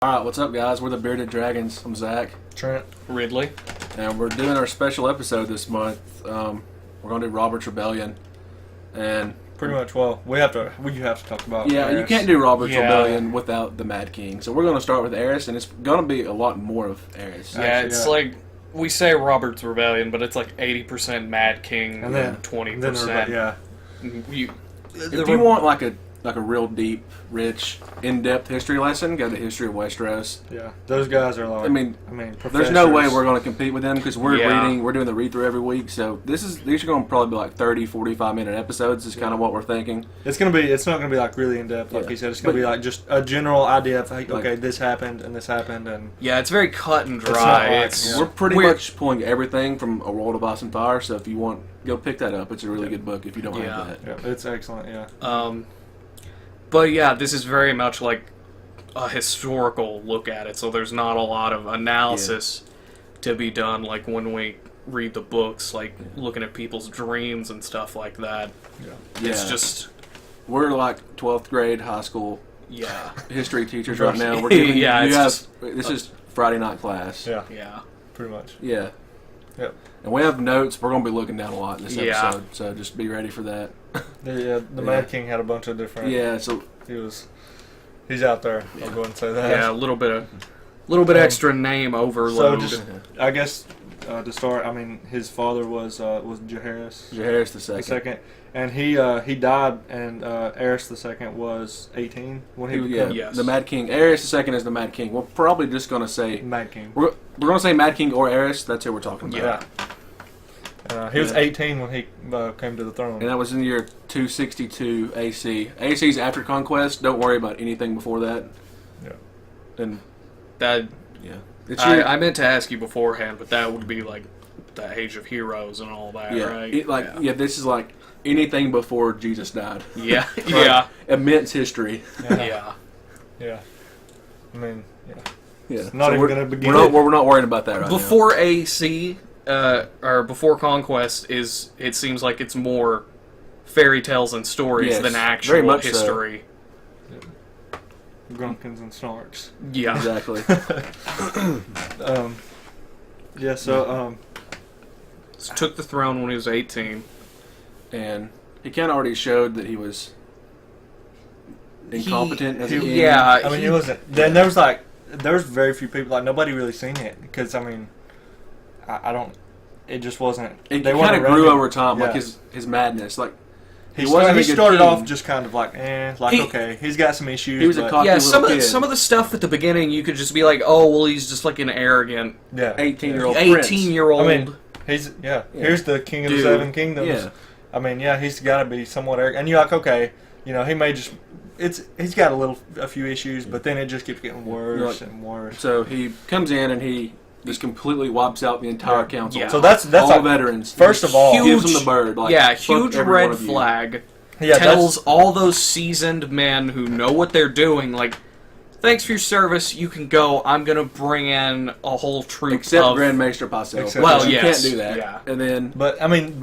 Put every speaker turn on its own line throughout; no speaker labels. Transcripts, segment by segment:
Alright, what's up, guys? We're the Bearded Dragons. I'm Zach.
Trent.
Ridley.
And we're doing our special episode this month. We're going to do Robert's Rebellion. And
Pretty much, well, you have to talk about
yeah,
Aerys.
you can't do Robert's
Yeah.
Rebellion without the Mad King. So we're going to start with Aerys, and it's going to be a lot more of Aerys.
Yeah,
Actually,
it's
yeah.
like we say Robert's Rebellion, but it's like 80% Mad King
And then
20%.
yeah.
If you want like a real deep, rich, in-depth history lesson, go to History of Westeros.
Yeah, those guys are like.
I mean,
professors.
There's no way we're going to compete with them because we're
Yeah.
we're doing the read-through every week. So these are going to probably be like 30, 45-minute episodes is kind of what we're thinking.
It's not gonna be like really in depth, like
Yeah.
you said. It's gonna
But-
be like just a general idea of like,
Like-
okay, this happened and this happened, and
Yeah, it's very cut and
not
dry.
like-
It's
Yeah.
We're pretty
weird.
much pulling everything from A World of Ice and Fire, so if you want, go pick that up. It's a really good book if you don't
Yeah.
have that.
yeah, it's excellent. Yeah,
But yeah, this is very much like a historical look at it, so there's not a lot of analysis to be done, like when we read the books, like looking at people's dreams and stuff like that.
Yeah.
It's just,
We're like 12th grade high school
yeah,
history teachers right now. We're giving
Yeah, it's just-
this is Friday night class.
yeah,
yeah.
pretty much.
Yeah.
Yep.
And we have notes. We're going to be looking down a lot in this
Yeah.
episode, so just be ready for that.
The Mad King had a bunch of different.
Yeah, so
He's out there. I'll go and say that.
Yeah, a little bit extra name overload.
So just, I guess, to start, I mean, his father was Jaehaerys
Jaehaerys the
the
second.
second, and he died, and Aerys the second was 18 when he
Yeah,
became
Yes.
the Mad King. Aerys the second is the Mad King. We're probably just going to say
Mad King.
we're going to say Mad King or Aerys. That's who we're talking about.
Yeah.
He was
Yeah.
18 when he came to the throne.
And that was in the year 262 AC. AC's after conquest. Don't worry about anything before that.
Yeah.
And
that
yeah, it's your,
I meant to ask you beforehand, but that would be like the Age of Heroes and all that,
yeah,
right?
yeah. This is like anything before Jesus died.
yeah,
Like,
yeah,
immense history.
yeah.
Yeah. I mean, yeah.
Yeah,
Not even
we're-
gonna begin.
We're not worried about that right
Before AC, or before Conquest, it seems like it's more fairy tales and stories
Yes,
than
very
actual
much so.
history.
Grunkins and Snarks.
now.
Yeah,
Exactly.
Yeah. So
took the throne when he was 18.
And he kind of already showed that he was incompetent as a king.
yeah,
I mean, it wasn't. Then there was very few people, like nobody really seen it because I mean, I don't. It just wasn't.
It
they
kind
weren't
of
around
grew
him.
over time, like
Yeah.
his madness. Like
He
wasn't a good
started
king.
off just kind of like,
He-
okay, he's got some issues.
He was a
but,
cocky
Yeah,
little
some
kid.
of the stuff at the beginning, you could just be like, oh, well, he's just like an arrogant
yeah,
18-year-old
18-year-old.
I mean, he's Here's the king of
Dude.
the seven kingdoms.
Yeah.
I mean, yeah, he's got to be somewhat arrogant. And you're like, okay, he may just. He's got a few issues, but then it just keeps getting worse
Like-
and worse.
So he comes in and he just completely wipes out the entire
Yeah.
council.
Yeah.
So that's
all
like,
veterans.
first of all,
gives
Huge-
them the bird. Like,
yeah,
fuck
huge
every one
red
of you.
flag.
yeah,
Tells all those seasoned men who know what they're doing, like, thanks for your service, you can go. I'm going to bring in a whole troop
Except
of...
Grand Maester Pycelle.
Except-
Well,
you
yes,
can't do that.
yeah.
And then
But I mean,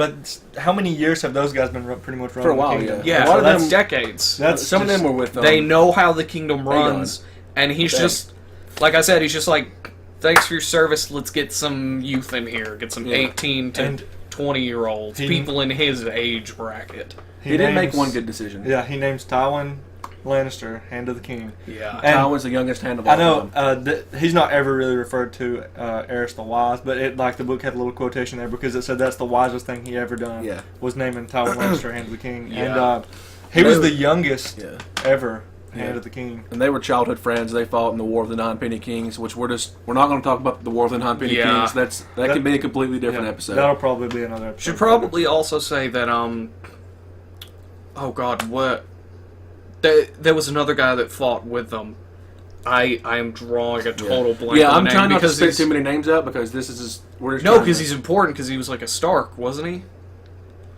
how many years have those guys been pretty much running
For a while,
the kingdom?
yeah.
Yeah,
A lot of
that's
them-
decades.
That's
some of
just-
them were with
They know how the kingdom runs, and he's
Bang.
just... Like I said, he's just like, thanks for your service, let's get some youth in here. Get some
Yeah.
18 to
And
20-year-olds,
he-
people in his age bracket.
he did make
names-
one good decision.
Yeah, he names Tywin Lannister Hand of the King.
Yeah.
And-
Tywin's the youngest hand of all
I know
time.
he's not ever really referred to Aerys the Wise, but the book had a little quotation there because it said that's the wisest thing he ever done.
Yeah.
Was naming Tywin Lannister Hand of the King,
Yeah.
and he was
They
the youngest
Yeah.
ever Hand
Yeah.
of the King.
And they were childhood friends. They fought in the War of the Nine Penny Kings, which we're not going to talk about the War of the Nine Penny
Yeah.
Kings. That can be a completely different
Yeah,
episode.
That'll probably be another episode.
Should probably also say that, oh god, what? There was another guy that fought with them. I am drawing a total blank
Yeah,
on
I'm
the name
trying not to
because
spit
he's-
too many names out because this is just we're just
No,
trying
because
to-
he's important because he was like a Stark, wasn't he?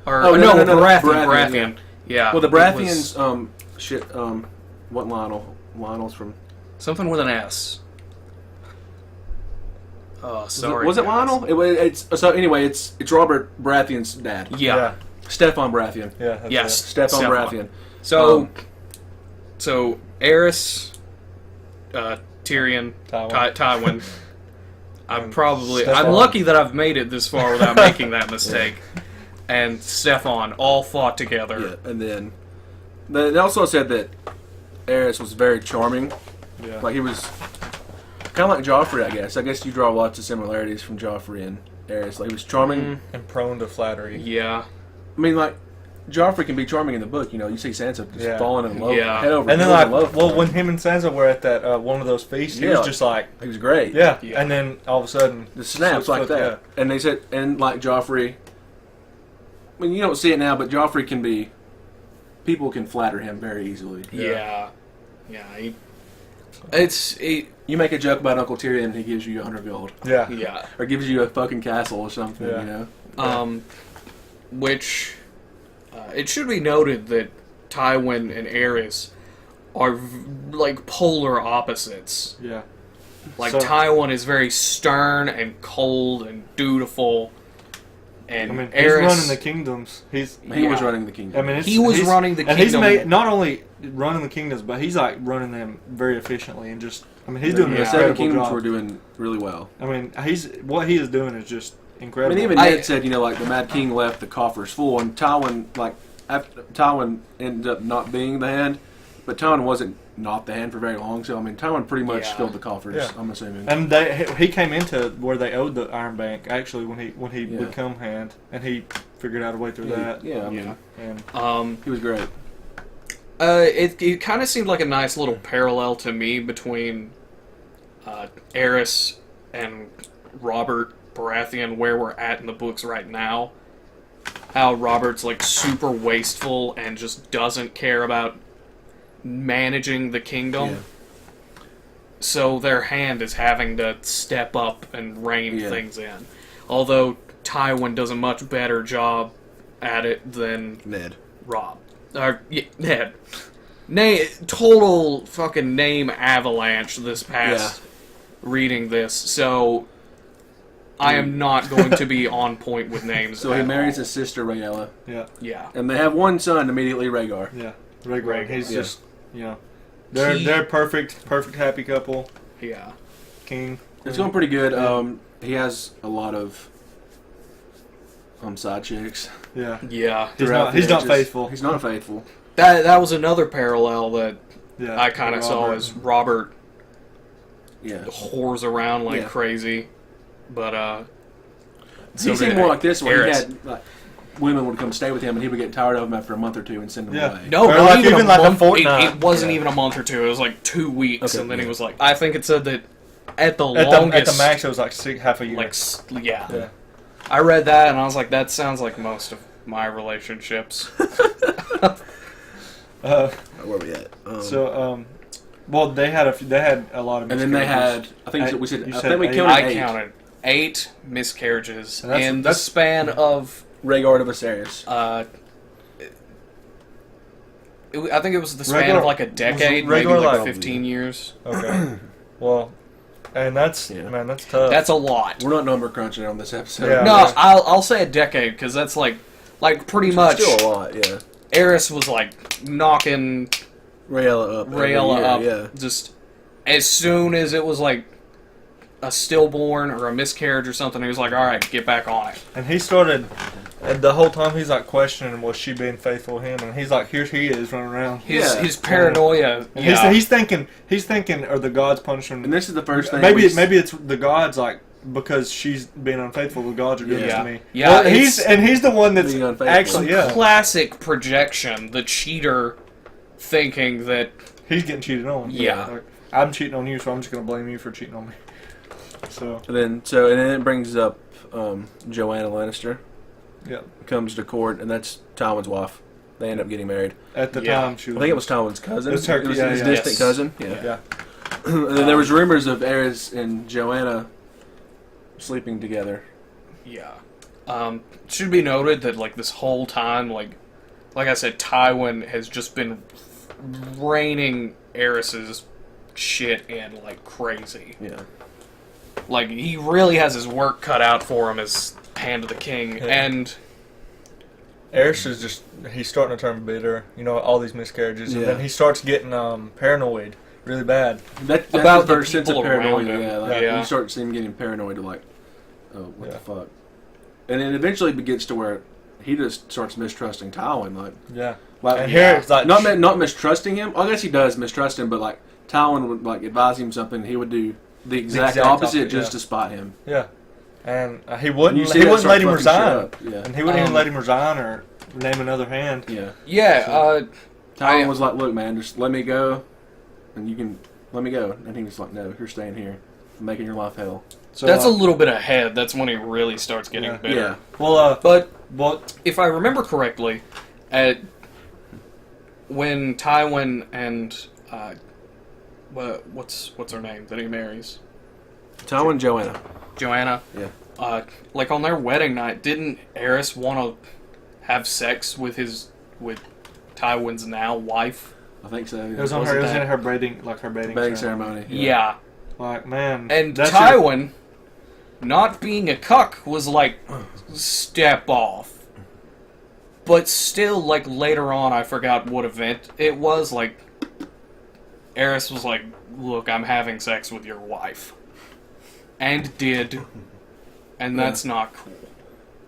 Or
Oh, no, no,
Baratheon.
Baratheon,
Yeah.
well the
it was
Baratheons what Lionel's from
something with an S. Oh, sorry.
was it
guys.
Lionel? It's so anyway. It's Robert Baratheon's dad.
Yeah.
Stefan Baratheon.
Yeah. That's
Yes.
Stefan
Stefan.
Baratheon.
So,
Um,
so Aerys, Tyrion,
Tywin.
Tywin. I'm
Stefan.
lucky that I've made it this far without making that mistake. And Stefan all fought together.
Yeah, and then they also said that Aerys was very charming.
Yeah.
Like he was kind of like Joffrey, I guess. I guess you draw lots of similarities from Joffrey and Aerys. Like he was charming.
And prone to flattery.
Yeah.
I mean, like Joffrey can be charming in the book. You know, you see Sansa just
Yeah.
falling in love,
Yeah.
head over
And then,
heels in
like,
love.
well, when him and Sansa were at that one of those feasts, he
Yeah.
was just like,
he was great.
yeah.
Yeah.
And then all of a sudden,
The snaps
switch
like
flip,
that. And they said, and like Joffrey, I mean, you don't see it now, but Joffrey can be, people can flatter him very easily.
Yeah. Yeah.
You make a joke about Uncle Tyrion and he gives you 100 gold.
Yeah.
Yeah.
Or gives you a fucking castle or something,
Yeah.
you know?
Which it should be noted that Tywin and Aerys are like polar opposites.
Yeah.
Like
So-
Tywin is very stern and cold and dutiful, and
I mean, he's
Aerys
running the kingdoms.
He was
Yeah.
running the kingdom.
I mean,
He was running the
and he's
kingdom.
not only running the kingdoms, but he's like running them very efficiently and just. I mean, he's doing
the
an
Seven
incredible
Kingdoms
job.
were doing really well.
I mean, what he is doing is just
I
incredible.
mean, even
I-
Ned said, you know, like the Mad King left the coffers full, and Tywin, like, after Tywin ended up not being the hand, but Tywin wasn't not the hand for very long. So I mean, Tywin pretty much
Yeah.
filled the coffers.
Yeah.
I'm assuming.
And he came into where they owed the Iron Bank actually when he
Yeah.
become hand, and he figured out a way through that.
Yeah, I mean,
And
he was great.
It kind of seemed like a nice little parallel to me between Aerys and Robert Baratheon, where we're at in the books right now. How Robert's like super wasteful and just doesn't care about managing the kingdom.
Yeah.
So their hand is having to step up and rein
Yeah.
things in. Although Tywin does a much better job at it than
Ned.
Rob. Ned. Total fucking name avalanche this past reading this, so I am not going to be on point with names.
So he
at
marries
all.
his sister Rhaella,
yeah,
Yeah.
and they have one son immediately, Rhaegar.
yeah, Rhaegar. He's
Yeah.
just they're perfect happy couple.
Yeah.
King.
It's going pretty good. He has a lot of side chicks.
Yeah,
Yeah.
throughout
he's
the
not
ages.
faithful.
He's not faithful.
That was another parallel that
Yeah,
I kind of saw
Robert.
as Robert
Yeah.
whores around like
Yeah.
crazy. But
He
so
seemed
did
more like this one. He
Aerys.
had like, women would come stay with him, and he would get tired of them after a month or two and send them
Yeah.
away.
No,
Or
not
like
even,
even
a
like a
month.
fortnight.
It wasn't
Yeah.
even a month or two. It was like 2 weeks,
Okay,
and then he
yeah.
was like, I think it said that at the
At
longest,
the max, it was like half a year.
like yeah.
yeah.
I read that and I was like, that sounds like most of my relationships.
Uh,
Where we at?
well, they had a lot of.
And then they
miscarriages.
had, I think we said,
You
I
said
think we
eight.
counted
I
8.
counted 8 miscarriages
And that's-
in the
that's-
span of.
Rhaegar to Viserys.
I think it was the span
Rhaegar-
of like a decade,
was
maybe
Rhaegar
like
like-
15 years.
Okay. Well, and that's
Yeah.
man, that's tough.
That's a lot.
We're not number crunching on this episode.
Yeah.
No, I'll say a decade because that's like pretty much.
Still a lot, yeah.
Eris was like knocking
Rhaella up. every
Rhaella
year,
up
Yeah.
just as soon as it was like a stillborn or a miscarriage or something. He was like, "All right, get back on it."
And he started, and the whole time he's like questioning was she being faithful to him, and he's like, here he is running around.
His paranoia.
And
Yeah.
he's thinking, are the gods punishing
And
him?
this is the first thing.
Maybe it's the gods like because she's being unfaithful. The gods are doing this
Yeah.
to me.
Yeah,
Well,
it's-
he's the one that's
Being unfaithful.
actually
classic projection. The cheater thinking that
he's getting cheated on.
Yeah.
Like, I'm cheating on you, so I'm just gonna blame you for cheating on me. So
And then it brings up Joanna Lannister
yeah,
comes to court, and that's Tywin's wife. They end up getting married.
at the
Yeah.
time she
I
was.
think it was Tywin's cousin.
It was her- yeah,
his
yeah.
distant
Yes.
cousin. Yeah.
Yeah.
And then there was rumors of Aerys and Joanna sleeping together.
yeah. Should be noted that like this whole time, like I said, Tywin has just been raining Aerys's shit in like crazy.
Yeah.
Like he really has his work cut out for him as Hand of the King,
Yeah.
and
Aerys is just, he's starting to turn bitter, all these miscarriages, and
Yeah.
then he starts getting paranoid really bad.
That's
About
the
the
first sense of
people around
paranoia.
him.
Yeah, like
Yeah.
you start seeing him getting paranoid, to like, oh, what
Yeah.
the fuck? And then eventually it gets to where he just starts mistrusting Tywin.
Yeah.
Like
And here it's like
not mistrusting him. I guess he does mistrust him, but like Tywin would like advise him something, he would do the exact opposite just
yeah.
to spot him.
Yeah. And he
You
wouldn't.
see
He
that
wouldn't
start
let him
fucking shit
resign.
up. Yeah,
And he wouldn't even
Um,
let him resign or name another hand.
yeah.
Yeah,
Tywin was like, "Look, man, just let me go, and you can let me go." And he was like, "No, you're staying here, I'm making your life hell."
So
that's a little bit ahead. That's when he really starts getting
Yeah.
bitter.
Yeah,
well.
But
What?
if I remember correctly, when Tywin and what's her name that he marries,
Tywin and Joanna.
Joanna.
Yeah.
Like on their wedding night, didn't Aerys want to have sex with Tywin's now wife?
I think so.
It was on
Was
her.
it
It was
that?
in her bathing
Wedding ceremony.
Yeah.
Like, man.
And
that's
Tywin, not being a cuck, was like, step off. But still, like, later on, I forgot what event it was, like, Aerys was like, look, I'm having sex with your wife. And did. And that's not cool.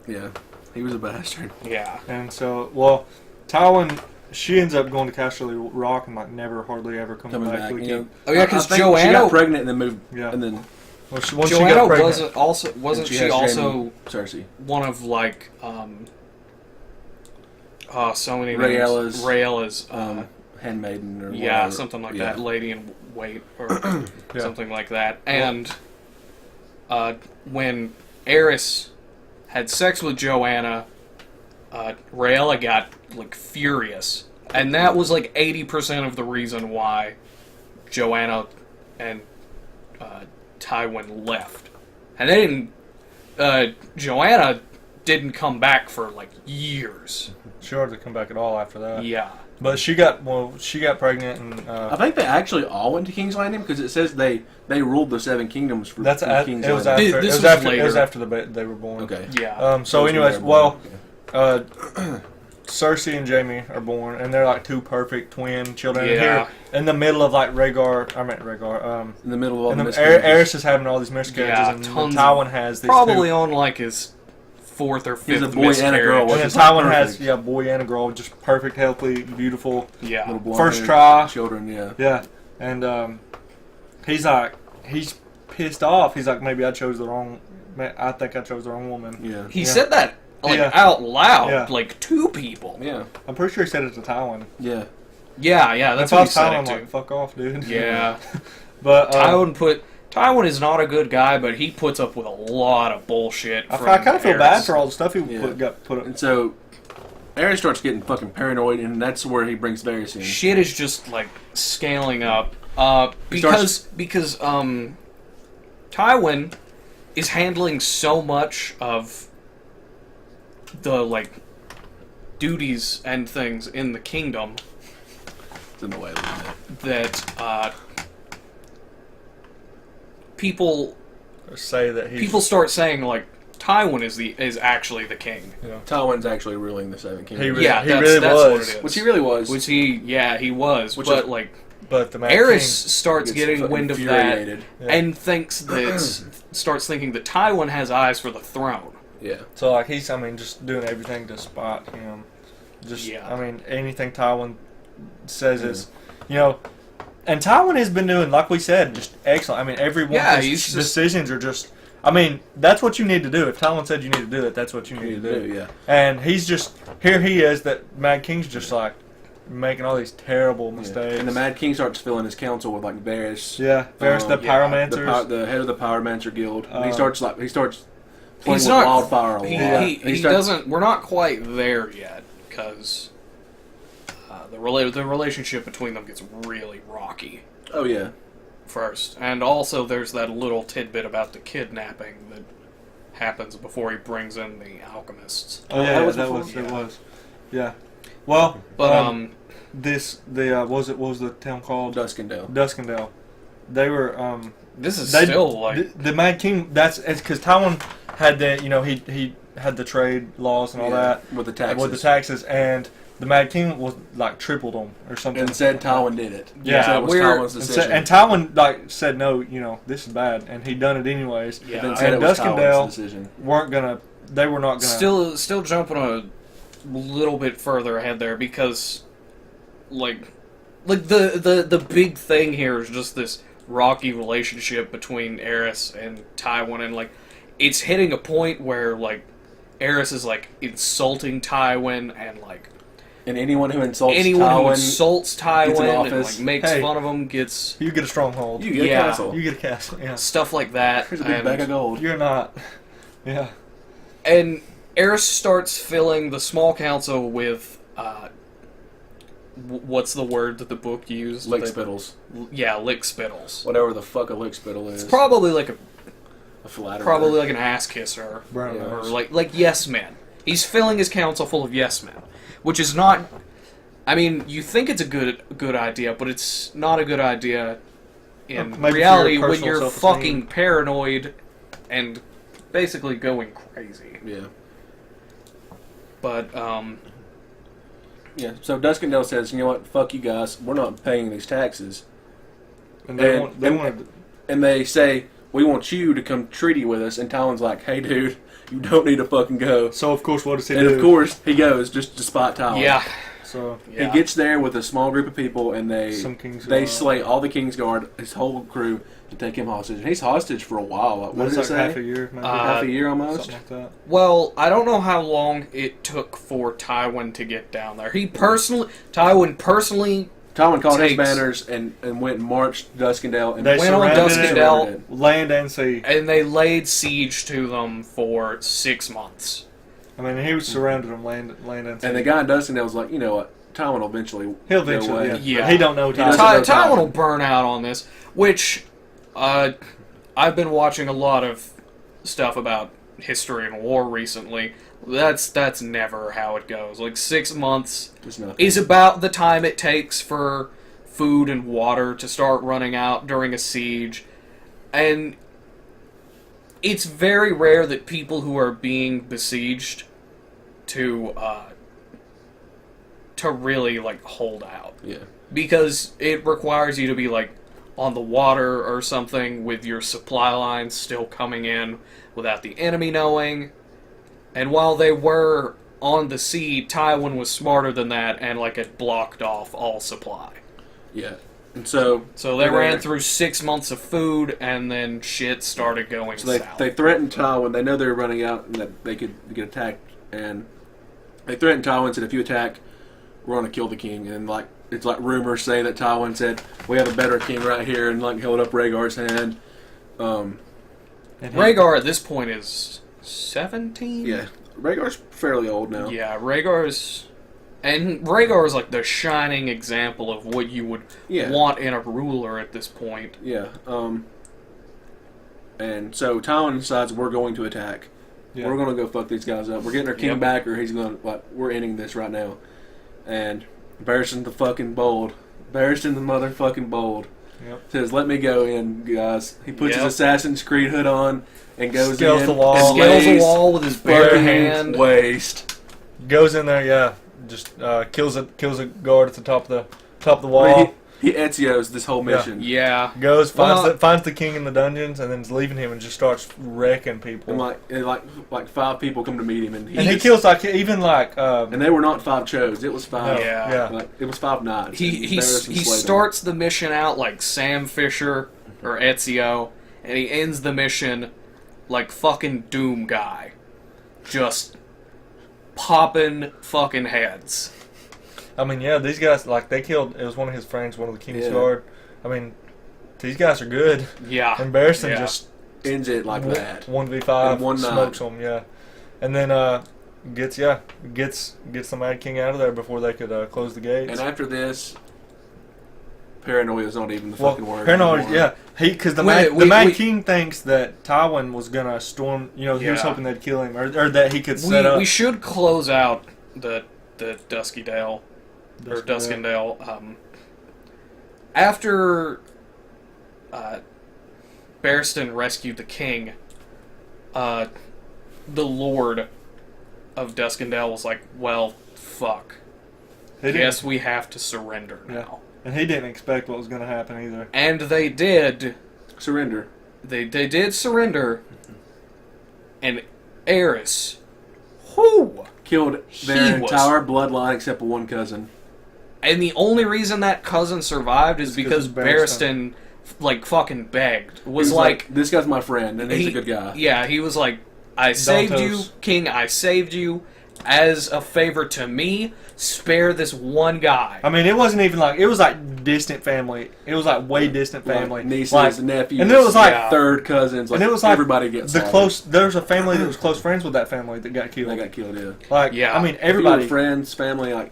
Yeah, he was a bastard.
Yeah.
And so, well, Tywin, she ends up going to Casterly Rock and, like, never hardly ever comes
Coming
back.
back,
to the
you know.
king.
Oh, yeah, 'cause
I think
Joanna-
she got pregnant and then moved.
Yeah.
And then
Well, once she
Joanna
got pregnant,
wasn't
she
she
has
also
Jaime Cersei.
one of, like, so many
Rhaella's,
names. Rhaella's,
handmaiden or
yeah,
whatever.
something like
Yeah.
that. Lady in Wait, or
Yeah.
something like that. And when Aerys had sex with Joanna, Rhaella got like furious, and that was like 80% of the reason why Joanna and Tywin left. And they didn't. Joanna didn't come back for like years.
she hardly come back at all after that.
Yeah.
But she got pregnant and
I think they actually all went to King's Landing because it says they ruled the Seven Kingdoms for
that's
from
at,
King's
it was
Landing.
after
This
it was
was
after it was
later.
after they were born.
Okay.
Yeah.
So,
Those
anyways,
were
well,
born,
Cersei and Jaime are born, and they're like two perfect twin children. And
Yeah.
here in the middle of like Rhaegar,
in the middle of all
and
the
the
miscarriages.
Aerys is having all these miscarriages,
Yeah,
and
tons
Tywin has these
Probably
two.
on like his fourth or fifth
He's a boy and a girl.
miscarriage.
And then
Which is like
Tywin has
perfect.
a boy and a girl, just perfect, healthy, beautiful.
Yeah.
Little blonde
First
haired
try.
children. Yeah.
Yeah, and he's pissed off. He's like, maybe I chose the wrong. I think I chose the wrong woman.
Yeah.
He
Yeah.
said that like
Yeah.
out loud,
Yeah.
like two people.
Yeah.
I'm pretty sure he said it to Tywin.
Yeah.
Yeah, that's
if I
what he
was
said
Tywin,
it to.
like, fuck off, dude.
Yeah.
But
Tywin is not a good guy, but he puts up with a lot of bullshit.
I
from
kind of feel bad
Aerys.
for all the stuff he
Yeah.
got put up.
And so Aerys starts getting fucking paranoid, and that's where he brings Varys in.
Shit is just like scaling up. Because Tywin is handling so much of the like duties and things in the kingdom
It's in the way a little bit.
that people
Say that he's
people start saying like Tywin is actually the king.
Tywin's actually ruling the Seven Kingdoms.
He really-
Yeah,
he
that's,
really
that's
was.
what it is.
Which he really was.
Which he was.
Which
but
is-
like
but the Mad
Aerys
King,
starts
gets
getting
fucking
wind of that
infuriated.
Yeah.
and thinks that starts thinking that Tywin has eyes for the throne.
Yeah.
so like he's just doing everything to spot him. Just
Yeah.
anything Tywin says is, and Tywin has been doing, like we said, just excellent. Every one
Yeah,
of
he's
his
just-
decisions are just. That's what you need to do. If Tywin said you need to do it, that's what you need to do.
Yeah.
And he's just here. He is that Mad King's just like making all these terrible mistakes.
And the Mad King starts filling his council with like Varys.
Yeah, Varys the
yeah,
Pyromancers.
The head of the Pyromancer Guild. And he
Uh,
starts playing
He's
with
not-
wildfire a lot.
He
starts-
doesn't. We're not quite there yet because the relationship between them gets really rocky
Oh yeah.
first, and also there's that little tidbit about the kidnapping that happens before he brings in the alchemists.
Oh yeah,
That was
that
before?
was it
Yeah.
was. Yeah. Well,
But
what was the town called?
Mm-hmm.
Duskendale.
Duskendale. They were
this is
they-
still like
the Mad King. It's because Tywin had the he had the trade laws and all
Yeah,
that
with the taxes.
with the taxes, and the Mad King was like tripled them or something.
And said Tywin did it.
Yeah,
said it was
we're-
Tywin's
And,
decision.
and Tywin like said no, this is bad, and he done it anyways.
Yeah.
then said
and
it was
Duskendale
Tywin's decision.
They were not gonna.
Still jumping a little bit further ahead there because, like the big thing here is just this rocky relationship between Aerys and Tywin, and like it's hitting a point where like Aerys is like insulting Tywin, and like
And anyone who insults
anyone who
Tywin,
insults
gets an
Tywin and
office.
like makes
Hey.
fun of him gets
You get a stronghold.
you get
Yeah.
a castle.
You get a castle. Yeah.
stuff like that.
Here's a big
and-
bag of gold.
You're not. Yeah.
And Aerys starts filling the small council with what's the word that the book used?
Lick
They-
spittles.
Yeah, lick spittles.
Whatever the fuck a lick spittle is.
It's probably like
a flatterer.
probably like an ass kisser,
Brown
Yeah.
or
nose.
like yes men. He's filling his council full of yes men, which is not. I mean, you think it's a good idea, but it's not a good idea in
Maybe for
reality
your
when
personal
you're
self-esteem.
fucking paranoid and basically going crazy.
Yeah.
But
Yeah. So Duskendale says, you know what? Fuck you guys. We're not paying these taxes.
And they
And-
want. They
and-
wanted.
And they say, we want you to come treaty with us. And Tywin's like, hey, dude, you don't need to fucking go.
So of course, what does he
And
do?
of course, he goes just to spot Tywin.
yeah,
So
yeah.
He gets there with a small group of people, and they
Some Kingsguard.
they slay all the Kingsguard, his whole crew, to take him hostage. And he's hostage for a while. What
That's
does it
like
say?
half a year, maybe.
Half a year almost.
something like that.
Well, I don't know how long it took for Tywin to get down there. Tywin personally
Tywin called his
Takes-
banners and went and marched Duskendale and
They
went on
surrounded it.
Duskendale,
Land and sea.
and they laid siege to them for 6 months.
I mean, he was surrounded them land and sea.
And the guy in Duskendale was like, you know what? Tywin will eventually
He'll
go
eventually.
away.
Yeah.
Yeah.
He don't know.
doesn't
Ty-
know
Tywin
Tywin.
will burn out on this, which I've been watching a lot of stuff about history and war recently. That's never how it goes. Like 6 months
Just nothing.
is about the time it takes for food and water to start running out during a siege. And it's very rare that people who are being besieged to really like hold out,
Yeah.
because it requires you to be like on the water or something with your supply lines still coming in without the enemy knowing. And while they were on the sea, Tywin was smarter than that and like had blocked off all supply.
Yeah. And so
So they
they're
ran
there.
through 6 months of food, and then shit started going
So
south.
they threatened Tywin. They know they were running out and that they could get attacked. And they threatened Tywin and said, if you attack, we're going to kill the king. And like it's like rumors say that Tywin said, we have a better king right here, and like held up Rhaegar's hand.
and he-
Rhaegar at this point is 17?
Yeah. Rhaegar's fairly old now.
Yeah, Rhaegar's... And Rhaegar is like the shining example of what you would
Yeah.
want in a ruler at this point.
Yeah. And so Tywin decides we're going to attack.
Yeah.
We're going to go fuck these guys up. We're getting our king
Yep.
back, or he's going to like we're ending this right now. And Barristan the fucking bold, Barristan the motherfucking bold,
Yep.
says, "Let me go in, guys." He puts
Yep.
his Assassin's Creed hood on and goes
Scales
in.
the wall.
and
Scales the
lays
wall with his bare
fucking
hand.
waist.
goes in there. Yeah. Just kills a guard at the top of the
I
wall.
mean, he Ezio's this whole
Yeah.
mission.
Yeah.
Goes
Well,
finds the king in the dungeons and then is leaving him and just starts wrecking people.
And like 5 people come to meet him, and
And he
just-
kills like even like
And they were not 5 chose. It was 5.
no,
Yeah.
yeah.
Like, it was 5 knights.
He
and
he,
Barristan
he
slayed them.
starts the mission out like Sam Fisher or Ezio, and he ends the mission like fucking Doom Guy. Just popping fucking heads.
I mean, yeah, these guys like they killed. It was one of his friends, one of the king's
Yeah.
guard. I mean, these guys are good.
Yeah.
And Barristan
Yeah.
just
ends it like that.
1v5
In one night.
smokes them. Yeah, and then gets the Mad King out of there before they could close the gates.
And after this, paranoia is not even the
well,
fucking word.
paranoid,
anymore.
yeah, because the
Wait,
Mad
we-
King thinks that Tywin was gonna storm. You know, he was
Yeah.
hoping they'd kill him or that he could set up.
We should close out the Duskydale or
Duskendale.
Duskendale. After Barristan rescued the king, the Lord of Duskendale was like, "Well, fuck,
They didn't-
guess we have to surrender
Yeah.
now.
And he didn't expect what was going to happen either.
And they did.
Surrender.
They did surrender. And Aerys, whoo!
Killed their
He was-
entire bloodline except for one cousin.
And the only reason that cousin survived is
It's
because
'cause of Barristan.
Barristan, like, fucking begged.
He
Was like,
this guy's my friend, and he's a good guy.
Yeah, he was like, I saved you,
Dantos.
King, I saved you. As a favor to me, spare this one guy.
I mean, it wasn't even like, it was like distant family. It was like way distant
Like
family.
nieces,
Like,
nephews,
and it was like-
third cousins. Like,
and it was like
everybody gets
the
slaughtered.
close. There's a family that was close friends with that family that got killed.
They got killed. Yeah.
Like,
Yeah.
I mean,
If you
everybody.
were friends, family, like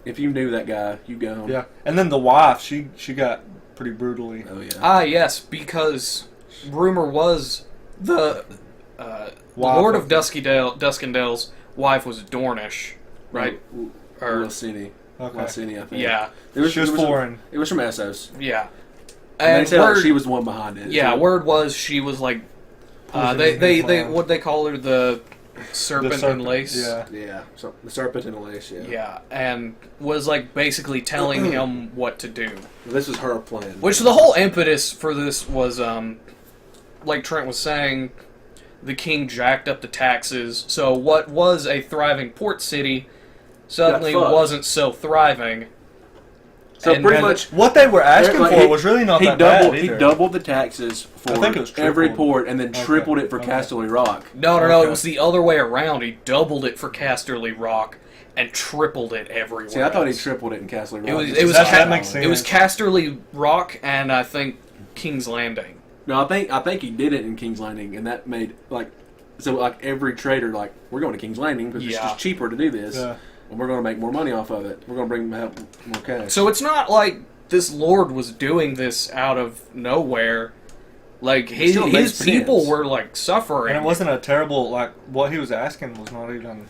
if you knew that guy, you go.
Yeah, and then the wife, she got pretty brutally.
Oh yeah.
Ah, yes, because rumor was the
Wife
Lord
of
of
the-
Duskendale's wife was Dornish, right? Or
Lysini.
Okay.
Lysini, I think.
yeah,
It was,
She was
it was
foreign.
It was from Essos.
yeah.
And
And
they said like,
word,
she was the one behind it.
yeah,
So-
word was she was like,
Pushing
they
his mind.
what they call her, the serpent and lace.
Yeah.
Yeah. So the serpent and the lace. Yeah.
Yeah, and was like basically telling him what to do.
This was her plan.
Which the whole impetus for this was, like Trent was saying, the king jacked up the taxes, so what was a thriving port city suddenly
Got fucked.
wasn't so thriving.
So
and-
pretty
and-
much
What they were asking
like,
for
he-
was really not
he
that
doubled
bad
he
either.
doubled the taxes for
I think it was
every
tripled.
port, and then
Okay.
tripled it for
Okay.
Casterly Rock.
No, it
Okay.
was the other way around. He doubled it for Casterly Rock and tripled it everywhere.
See, I thought he
else.
tripled it in Casterly Rock.
It was
That makes sense.
It was Casterly Rock and I think King's Landing.
No, I think he did it in King's Landing, and that made like every trader like we're going to King's Landing because it's
Yeah.
just cheaper to do this,
Yeah.
and we're going to make more money off of it. We're going to bring have more cash.
So it's not like this lord was doing this out of nowhere. Like his
still makes
people
sense.
were like suffering.
And it wasn't a terrible, like, what he was asking was not even.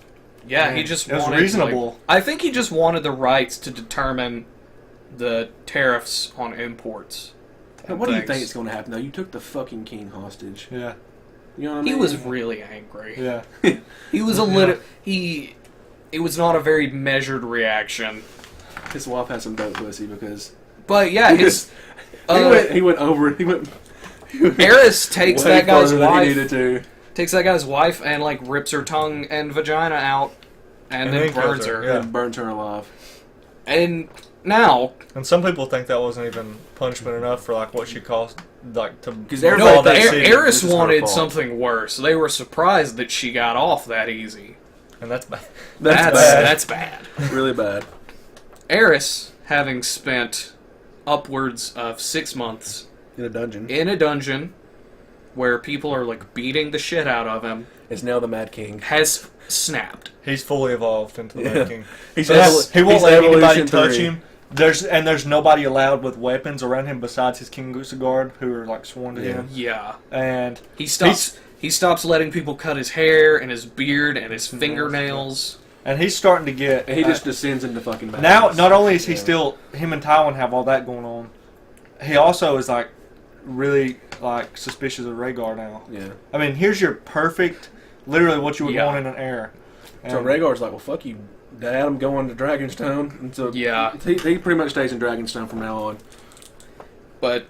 Yeah, he just
It was
wanted
reasonable.
like- I think he just wanted the rights to determine the tariffs on imports.
Now,
and
what do you
things.
think is going to happen? Though you took the fucking king hostage.
Yeah.
You know what I
He
mean?
was really angry.
Yeah.
He was a little. He. It was not a very measured reaction.
His wife had some dope pussy because
But yeah, his.
he went over. He went.
Eris takes
way
that guy's
farther than he
wife.
needed to.
Takes that guy's wife and like rips her tongue and vagina out, and then
then kills
burns
her,
her.
yeah.
And burns her alive.
And now,
And some people think that wasn't even punishment enough for, like, what she caused, like, to.
Because
no,
everybody
all that
thinks
city.
Eris
this is her
wanted
fault.
something worse. They were surprised that she got off that easy.
And that's bad.
That's bad.
That's bad.
Really bad.
Eris, having spent upwards of 6 months
In a dungeon.
in a dungeon where people are like beating the shit out of him,
It's now the Mad King.
has snapped.
He's fully evolved into the
Yeah.
Mad King.
He's
He won't
he's
let anybody
Evolution
touch
3.
him. There's nobody allowed with weapons around him besides his King Guard, who are, like, sworn to
Yeah.
him.
Yeah.
And
He stops letting people cut his hair and his beard and his fingernails.
he's starting to get.
And he just descends into fucking madness.
now, not only is he
Yeah.
still, him and Tywin have all that going on, he also is, like, really, like, suspicious of Rhaegar now.
Yeah.
I mean, here's your perfect, literally what you would
Yeah.
want in an heir.
So
And-
Rhaegar's like, well, fuck you, Dad. I'm going to Dragonstone. And so
Yeah.
he pretty much stays in Dragonstone from now on.
But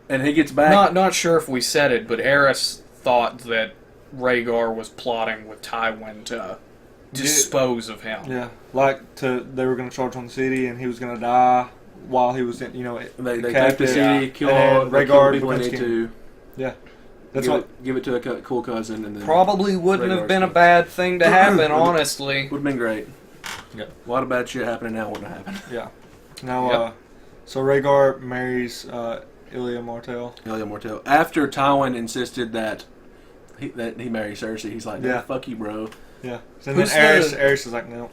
And he gets back.
not sure if we said it, but Eris thought that Rhaegar was plotting with Tywin to dispose of him.
Yeah, like they were going to charge on the city, and he was going to die while he was in,
They take the
captive.
city, kill
And
all
then
they kill
Rhaegar
the people they
becomes
need to.
Yeah, that's
give
what.
Give it to a cool cousin, and then
Probably wouldn't have
Rhaegar's
been a
king.
bad thing to happen, honestly.
would have been great.
Yeah.
A lot of bad shit happening now wouldn't have happened.
Yeah. Now,
Yep.
so Rhaegar marries Ilya Martell.
Elia Mortel. After Tywin insisted that he marry Cersei, he's like,
Yeah.
fuck you, bro.
Yeah. And
Who's
then
the-
Aerys is like, no.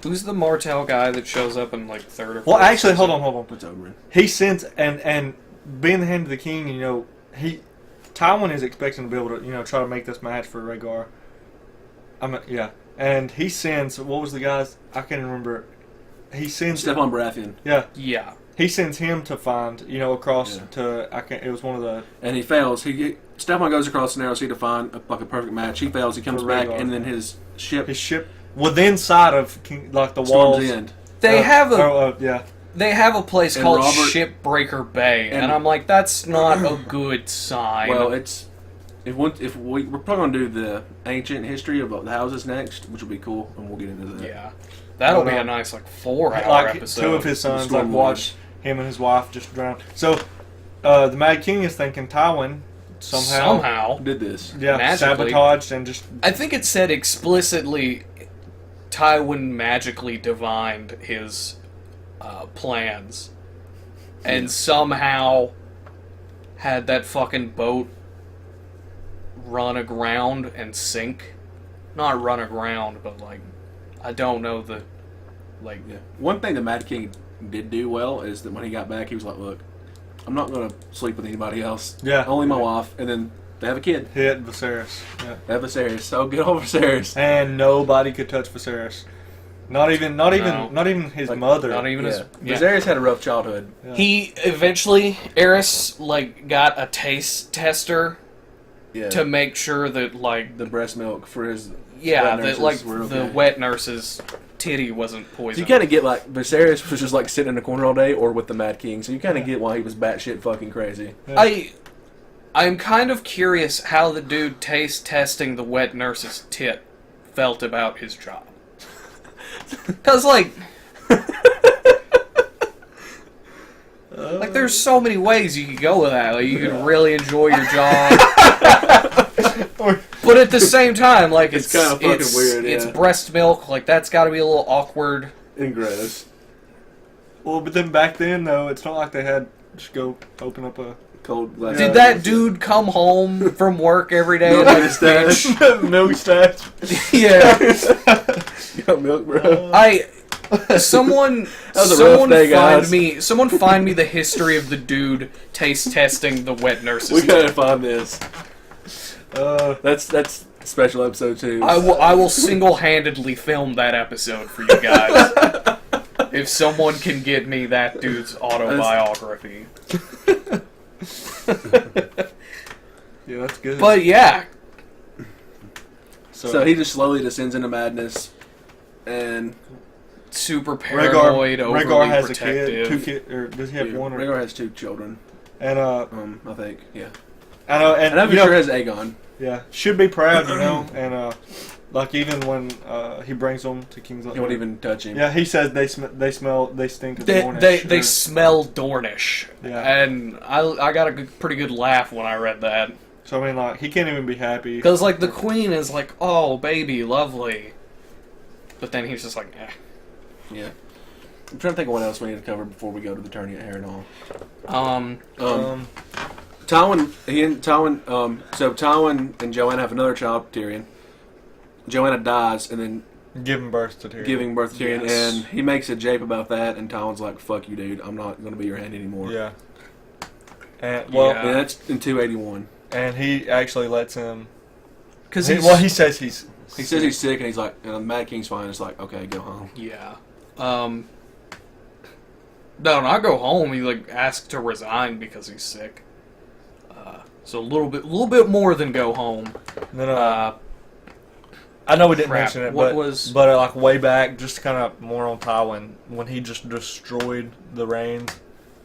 Who's the Martell guy that shows up in like third or
Well,
fourth
actually,
season?
hold on.
What's Oberyn?
He sends and being the hand of the king, Tywin is expecting to be able to, try to make this match for Rhaegar. Yeah. And he sends, what was the guy's? I can't remember. He sends,
Stephon Baratheon.
yeah,
Yeah.
he sends him to find, across
Yeah.
to, it was one of the,
And he fails. Stephon goes across the narrow sea to find a perfect match. He fails. He comes
For
back,
Rhaegar.
and then his ship
his ship within sight of like the
Storm's
walls.
End.
They have a
yeah.
they have a place
And
called
Robert-
Shipbreaker Bay, and
and-
I'm like, that's not a good sign.
Well, it's if we're probably gonna do the ancient history of the houses next, which will be cool, and we'll get into that.
yeah, that'll be
Well,
a nice 4-hour
Like
episode.
2 of his sons like
Storm
watched him and his wife just drown. So the Mad King is thinking Tywin somehow
Did this?
yeah,
magically.
sabotaged and just
I think it said explicitly Tywin magically divined his plans and somehow had that fucking boat run aground and sink. Not run aground, but like, I don't know the, like,
Yeah. One thing the Mad King did do well is that when he got back, he was like, "Look, I'm not gonna sleep with anybody else.
Yeah.
Only my wife." And then they have a kid.
hit Viserys. Yeah.
They have Viserys. So good old Viserys.
And nobody could touch Viserys. Not even his
Like,
mother.
not even his. Yeah.
Viserys had a rough childhood.
Yeah.
He eventually, Eris, like, got a taste tester
Yeah.
to make sure that, like,
the breast milk for his.
yeah,
wet
that,
nurses
like,
were
the
okay.
wet nurse's titty wasn't
So
poisoned.
you kind of get like Viserys was just like sitting in the corner all day, or with the Mad King. So you kind of get why he was batshit fucking crazy.
Yeah.
I'm kind of curious how the dude taste testing the wet nurse's tit felt about his job. Cause like there's so many ways you could go with that. Like you could really enjoy your job, but at the same time, like
It's kinda fucking weird,
It's
yeah.
breast milk. Like that's got to be a little awkward.
And gross.
Well, but then back then though, it's not like they had just go open up a
Cold glass.
Did that dude come home from work every day?
Milk
like,
in his stash.
milk stash.
yeah.
You got milk, bro.
Someone
was a
someone
rough day, guys.
someone find me the history of the dude taste testing the wet nurse's
We gotta
tit.
find this. That's special episode 2.
I will single-handedly film that episode for you guys. If someone can get me that dude's autobiography.
Yeah, that's good.
But yeah,
So he just slowly descends into madness, and
super paranoid,
Rhaegar
overly
has
protective.
a kid, 2 kids, or does he have one? Or,
Rhaegar has 2 children.
and
I think, yeah.
I know, and
And I'm
you know,
sure has Aegon.
yeah, should be proud, you know, and like even when he brings them to King's
He won't even touch him.
Yeah, he says they stink of
They,
Dornish,
they
or-
smell Dornish,
Yeah.
and I got a pretty good laugh when I read that.
So I mean, like he can't even be happy.
Because, like, the queen is like, oh, baby, lovely. But then he's just like, eh.
Yeah. I'm trying to think of what else we need to cover before we go to the tourney at Harrenhal. So Tywin and Joanna have another child, Tyrion. Joanna dies, and then
Giving birth to Tyrion.
giving birth to Tyrion,
Yes.
and he makes a jape about that, and Tywin's like, "Fuck you, dude. I'm not going to be your hand anymore."
Yeah. And well,
Yeah.
And that's in 281.
and he actually lets him.
Because
He, well, he says he's.
He says he's sick, and he's like, and the Mad King's fine. It's like, okay, go home.
Yeah. No, not go home. He, like, asked to resign because he's sick. So a little bit more than go home.
No. I know we didn't
crap,
mention it,
what
but
was-
like way back, just kind of more on Tywin when he just destroyed the Reigns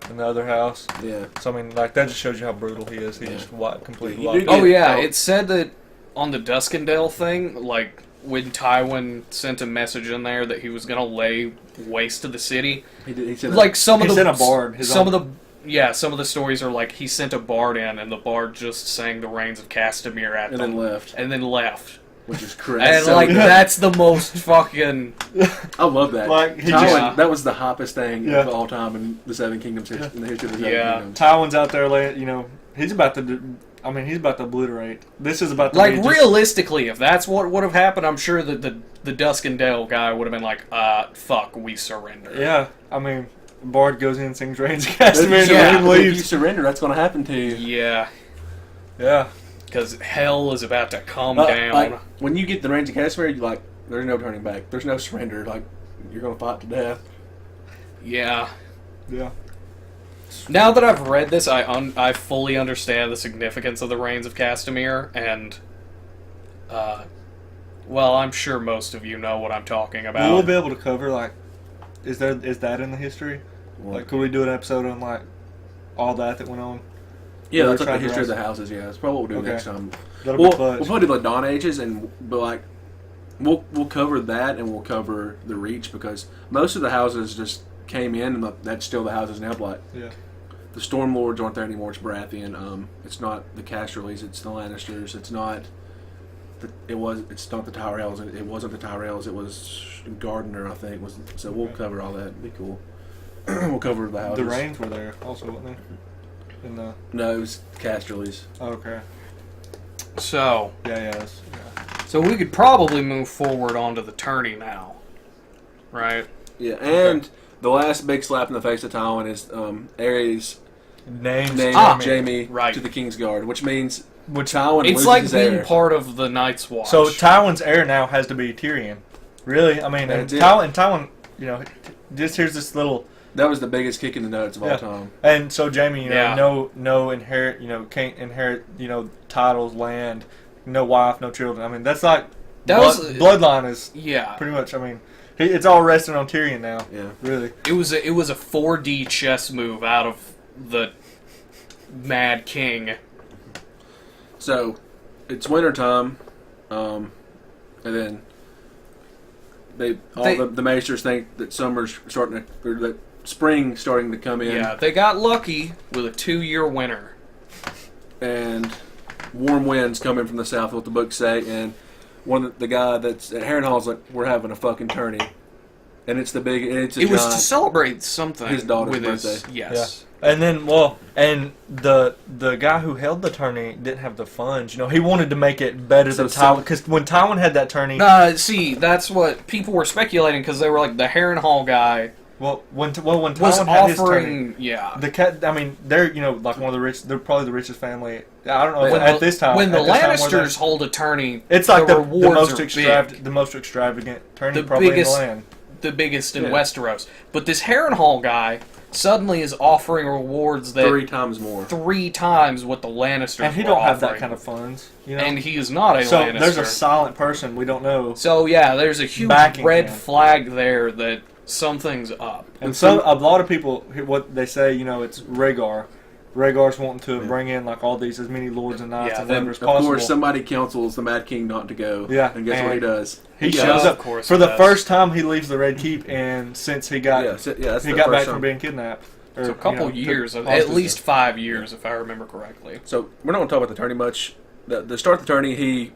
in the other house.
Yeah.
So I mean, like that just shows you how brutal he is. He
Yeah.
just completely
You
wiped
do
out.
Oh, yeah.
Oh.
It said that on the Duskendale thing, like, when Tywin sent a message in there that he was going to lay waste to the city,
He did. He said
like some of
He
the
sent a bard, his
some
own-
of the stories are like he sent a bard in and the bard just sang the Reigns of Castamere at
and
them
then left,
and then left.
which is crazy.
And
So
like
good.
that's the most fucking
I love that.
Like, he
Tywin,
just-
that was the hoppest thing
Yeah.
of all time in the Seven Kingdoms in the history of the Seven
Yeah.
Kingdoms.
Tywin's out there, you know, he's about to. He's about to obliterate. This is about to
like
be just-
realistically, if that's what would have happened, I'm sure that the Duskendale guy would have been like, fuck, we surrender.
Yeah, I mean, Bard goes in and sings Reigns of Castamere and
Yeah.
the Reign
If you
leaves.
surrender, that's going to happen to you.
Yeah,
Yeah.
because hell is about to come
Like,
down.
when you get the Reigns of Castamere, you like, there's no turning back. There's no surrender. Like, you're going to fight to death.
Yeah.
Yeah.
Now that I've read this, I fully understand the significance of the Reigns of Castamere, and Well, I'm sure most of you know what I'm talking about.
Will we be able to cover like? Is that in the history?
Well,
Like, could we do an episode on like all that went on?
yeah,
We're
that's like the
trying to
history of the
write-
houses. Yeah, that's probably what we'll do
Okay.
next time.
That'll
We'll
be clutch.
probably do like Dawn Ages, but like we'll cover that, and we'll cover the Reach, because most of the houses just came in, and that's still the houses now. But like,
Yeah.
the Storm Lords aren't there anymore. It's Baratheon. It's not the Casterlys. It's the Lannisters. It's not. It's not the Tyrells. It wasn't the Tyrells. It was Gardner, I think. So we'll cover all that. It'd be cool. We'll cover the houses.
The Rains were there also, weren't they? In the
No, it was Casterlys.
okay.
So,
Yeah.
so we could probably move forward onto the tourney now, right?
Yeah, and the last big slap in the face of Tywin is Aerys
Names
named
Jamie.
Jaime
Right.
to the King's Guard, which means
Which
Tywin
It's
loses
like
his
being
heir.
part of the Night's Watch.
So Tywin's heir now has to be Tyrion. Really? I mean, and
That's it.
Tywin, you know, just here's this little,
That was the biggest kick in the nuts of
Yeah.
all time.
and so Jaime, you know,
Yeah.
no inherit, you know, can't inherit, you know, titles, land, no wife, no children. I mean, that's like
That was-
bloodline is
yeah,
pretty much. I mean, it's all resting on Tyrion now.
Yeah.
Really.
it was a 4D chess move out of the Mad King.
So it's wintertime, and then the Maesters think that summer's starting to, or that spring's starting to come in,
Yeah, they got lucky with a 2-year winter.
and warm winds coming from the south, what the books say, and the guy that's at Harrenhal's like, we're having a fucking tourney, and it's a
It was to
giant.
celebrate something
His daughter's
with his
birthday.
yes.
And then, and the guy who held the tourney didn't have the funds. You know, he wanted to make it better than
So
Tywin, because when Tywin had that tourney,
See, that's what people were speculating because they were like the Harrenhal guy
when Tywin
was
had his tourney,
offering, yeah.
the cat. I mean, they're, you know, like one of the rich. They're probably the richest family. I don't know
When
at
the,
this time.
when the
at this time, were they-
Lannisters hold a tourney,
it's like the
rewards are big.
the most extravagant tourney
The
probably
biggest-
in the land.
The biggest in
Yeah.
Westeros. But this Harrenhal guy suddenly is offering rewards that
3 times more.
3 times what the Lannisters
And he
were
don't have that
offering.
kind of funds. You know,
And he is not a
so
Lannister.
there's a silent person we don't know.
So yeah, there's a huge
Backing
red
him.
flag there that something's up.
And so a lot of people, what they say, you know, it's Rhaegar. Rhaegar's wanting to bring in like all these, as many lords and knights
Yeah,
and
then,
whatever as
Of
possible.
course, somebody counsels the Mad King not to go.
Yeah,
And guess what he
and
does?
he
goes.
shows up
Of course
for
he
the
does.
first time. He leaves the Red Keep, and since he got
That's
he
the
got
first
back
time.
from being kidnapped, or,
So a couple
you know,
years,
took
at
hostage.
least 5 years, if I remember correctly.
So we're not going to talk about the tourney much. The start of the tourney, he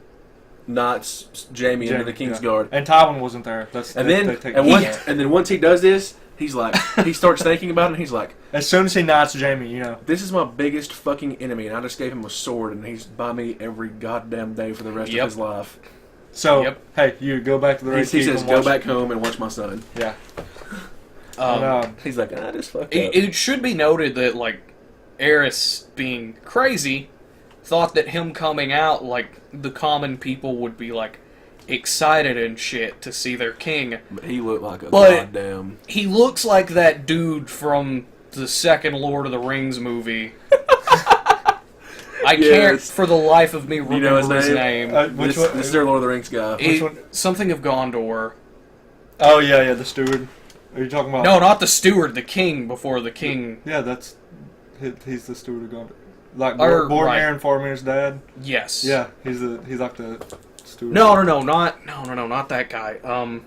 knights Jaime into the King's
yeah.
Guard,
And Tywin wasn't there.
and then once he does this, he's like, he starts thinking about it, and he's like,
as soon as he knights Jaime, you know,
this is my biggest fucking enemy, and I just gave him a sword, and he's by me every goddamn day for the rest
Yep.
of his life.
so
Yep.
hey, you go back to the Red
He
Keep.
says,
and
go
watch-
back home and watch my son.
Yeah,
Um,
and,
He's like, I just fucked
it,
up.
it should be noted that, like, Aerys being crazy thought that him coming out, like, the common people would be, like, excited and shit to see their king.
But he looked like a
But-
goddamn...
He looks like that dude from the second Lord of the Rings movie. I can't
Yes.
for the life of me
You
remember
know his
his
name?
name.
which
this,
one?
this is their Lord of the Rings guy.
It-
one?
something of Gondor.
Oh yeah, the steward. Are you talking about?
No, not the steward, the king before the king.
Yeah, he's the steward of Gondor. Like
Or-
Boromir
right.
and Foromir's dad.
Yes.
Yeah, he's like the steward.
No, not that guy.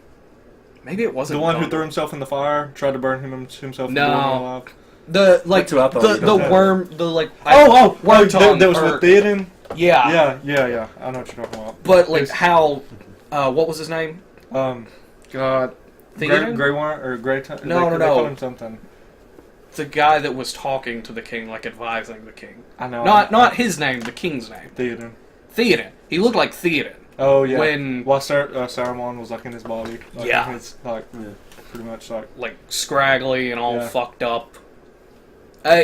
Maybe it wasn't
The one who
Gondor.
threw himself in the fire, tried to burn himself.
No.
and burn him alive.
The like
That's who I thought
the
you
the
were
worm the like
That was
or-
with Theoden.
yeah
Yeah. I know what you're talking about.
but like
It's,
how what was his name?
God,
Theoden?
Grey Worm or Grey.
No,
they
no.
call him something.
The guy that was talking to the king, like advising the king.
I know.
Not his name, the king's name.
Theoden.
Theoden. He looked like Theoden.
Oh yeah.
When-
while Saruman was like in his body. Like,
Yeah.
It's like pretty much like.
Like scraggly and all
Yeah.
fucked up.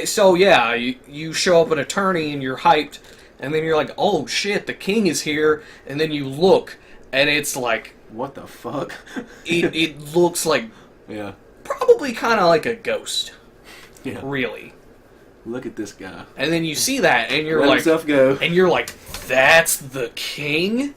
So yeah, you show up at a tourney and you're hyped, and then you're like, oh shit, the king is here, and then you look, and it's like,
What the fuck?
it looks like
Yeah.
probably kind of like a ghost,
Yeah.
really.
Look at this guy.
And then you see that, and you're
Let
like,
himself go.
that's the king.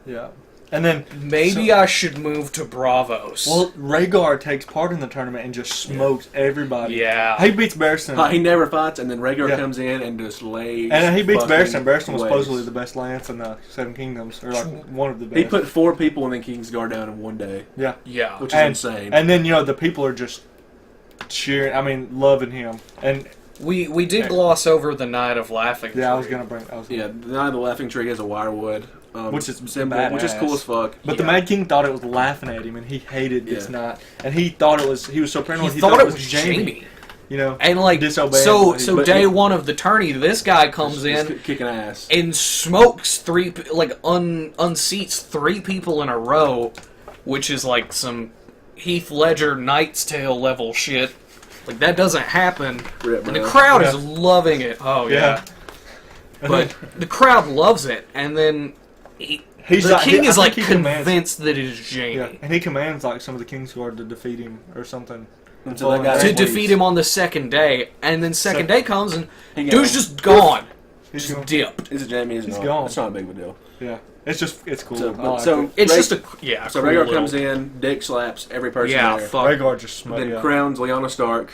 Yeah. And then
Maybe I should move to Bravos.
well, Rhaegar takes part in the tournament and just smokes everybody.
yeah.
He beats Barristan.
He never fights, and then Rhaegar
Yeah.
comes in and just lays.
And he beats
fucking
Barristan. Barristan was
waste.
supposedly the best lance in the Seven Kingdoms, or like one of the best.
He put 4 people in the Kingsguard down in one day,
yeah,
Yeah.
which is insane.
and then the people are just cheering. I mean, loving him. And
We did gloss over the Night of Laughing.
yeah, I was
Tree.
gonna bring.
yeah, the Night of the Laughing Tree is a wirewood,
Which is
symbol, which is
badass.
cool as fuck.
But the
Yeah.
Mad King thought it was laughing at him, and he hated this
Yeah.
knot. And he thought it was. He was so paranoid.
He thought it was
Jaime.
Jamie.
You know,
And like
Disobeying,
so
but
so
but
day
he-
one of the tourney, this guy comes
Just
in
kicking ass.
and smokes 3 unseats 3 people in a row, which is like some Heath Ledger Knight's Tale level shit. Like that doesn't happen.
Rip,
And the
bro.
crowd
Yeah.
is loving it. Oh yeah.
And
But
then
the crowd loves it, and then
he's
the
like,
king
I
is
think
like
he commands-
convinced that it is Jamie.
Yeah, and he commands like some of the Kingsguard to defeat him or something.
And so that guy
To
leaves.
defeat him on the second day, and then second day comes and
He
dude's
goes,
just gone,
He's
just
gone.
dipped.
Is it Jamie? He's
gone.
It's not a big of a deal.
Yeah, it's cool.
So,
I
but,
like
so
it.
It's
Rha-
just
So
cool
Rhaegar
little-
comes in, dick slaps every person
Yeah,
there.
fuck.
Rhaegar just smoked.
Then
Yeah.
crowns Lyanna Stark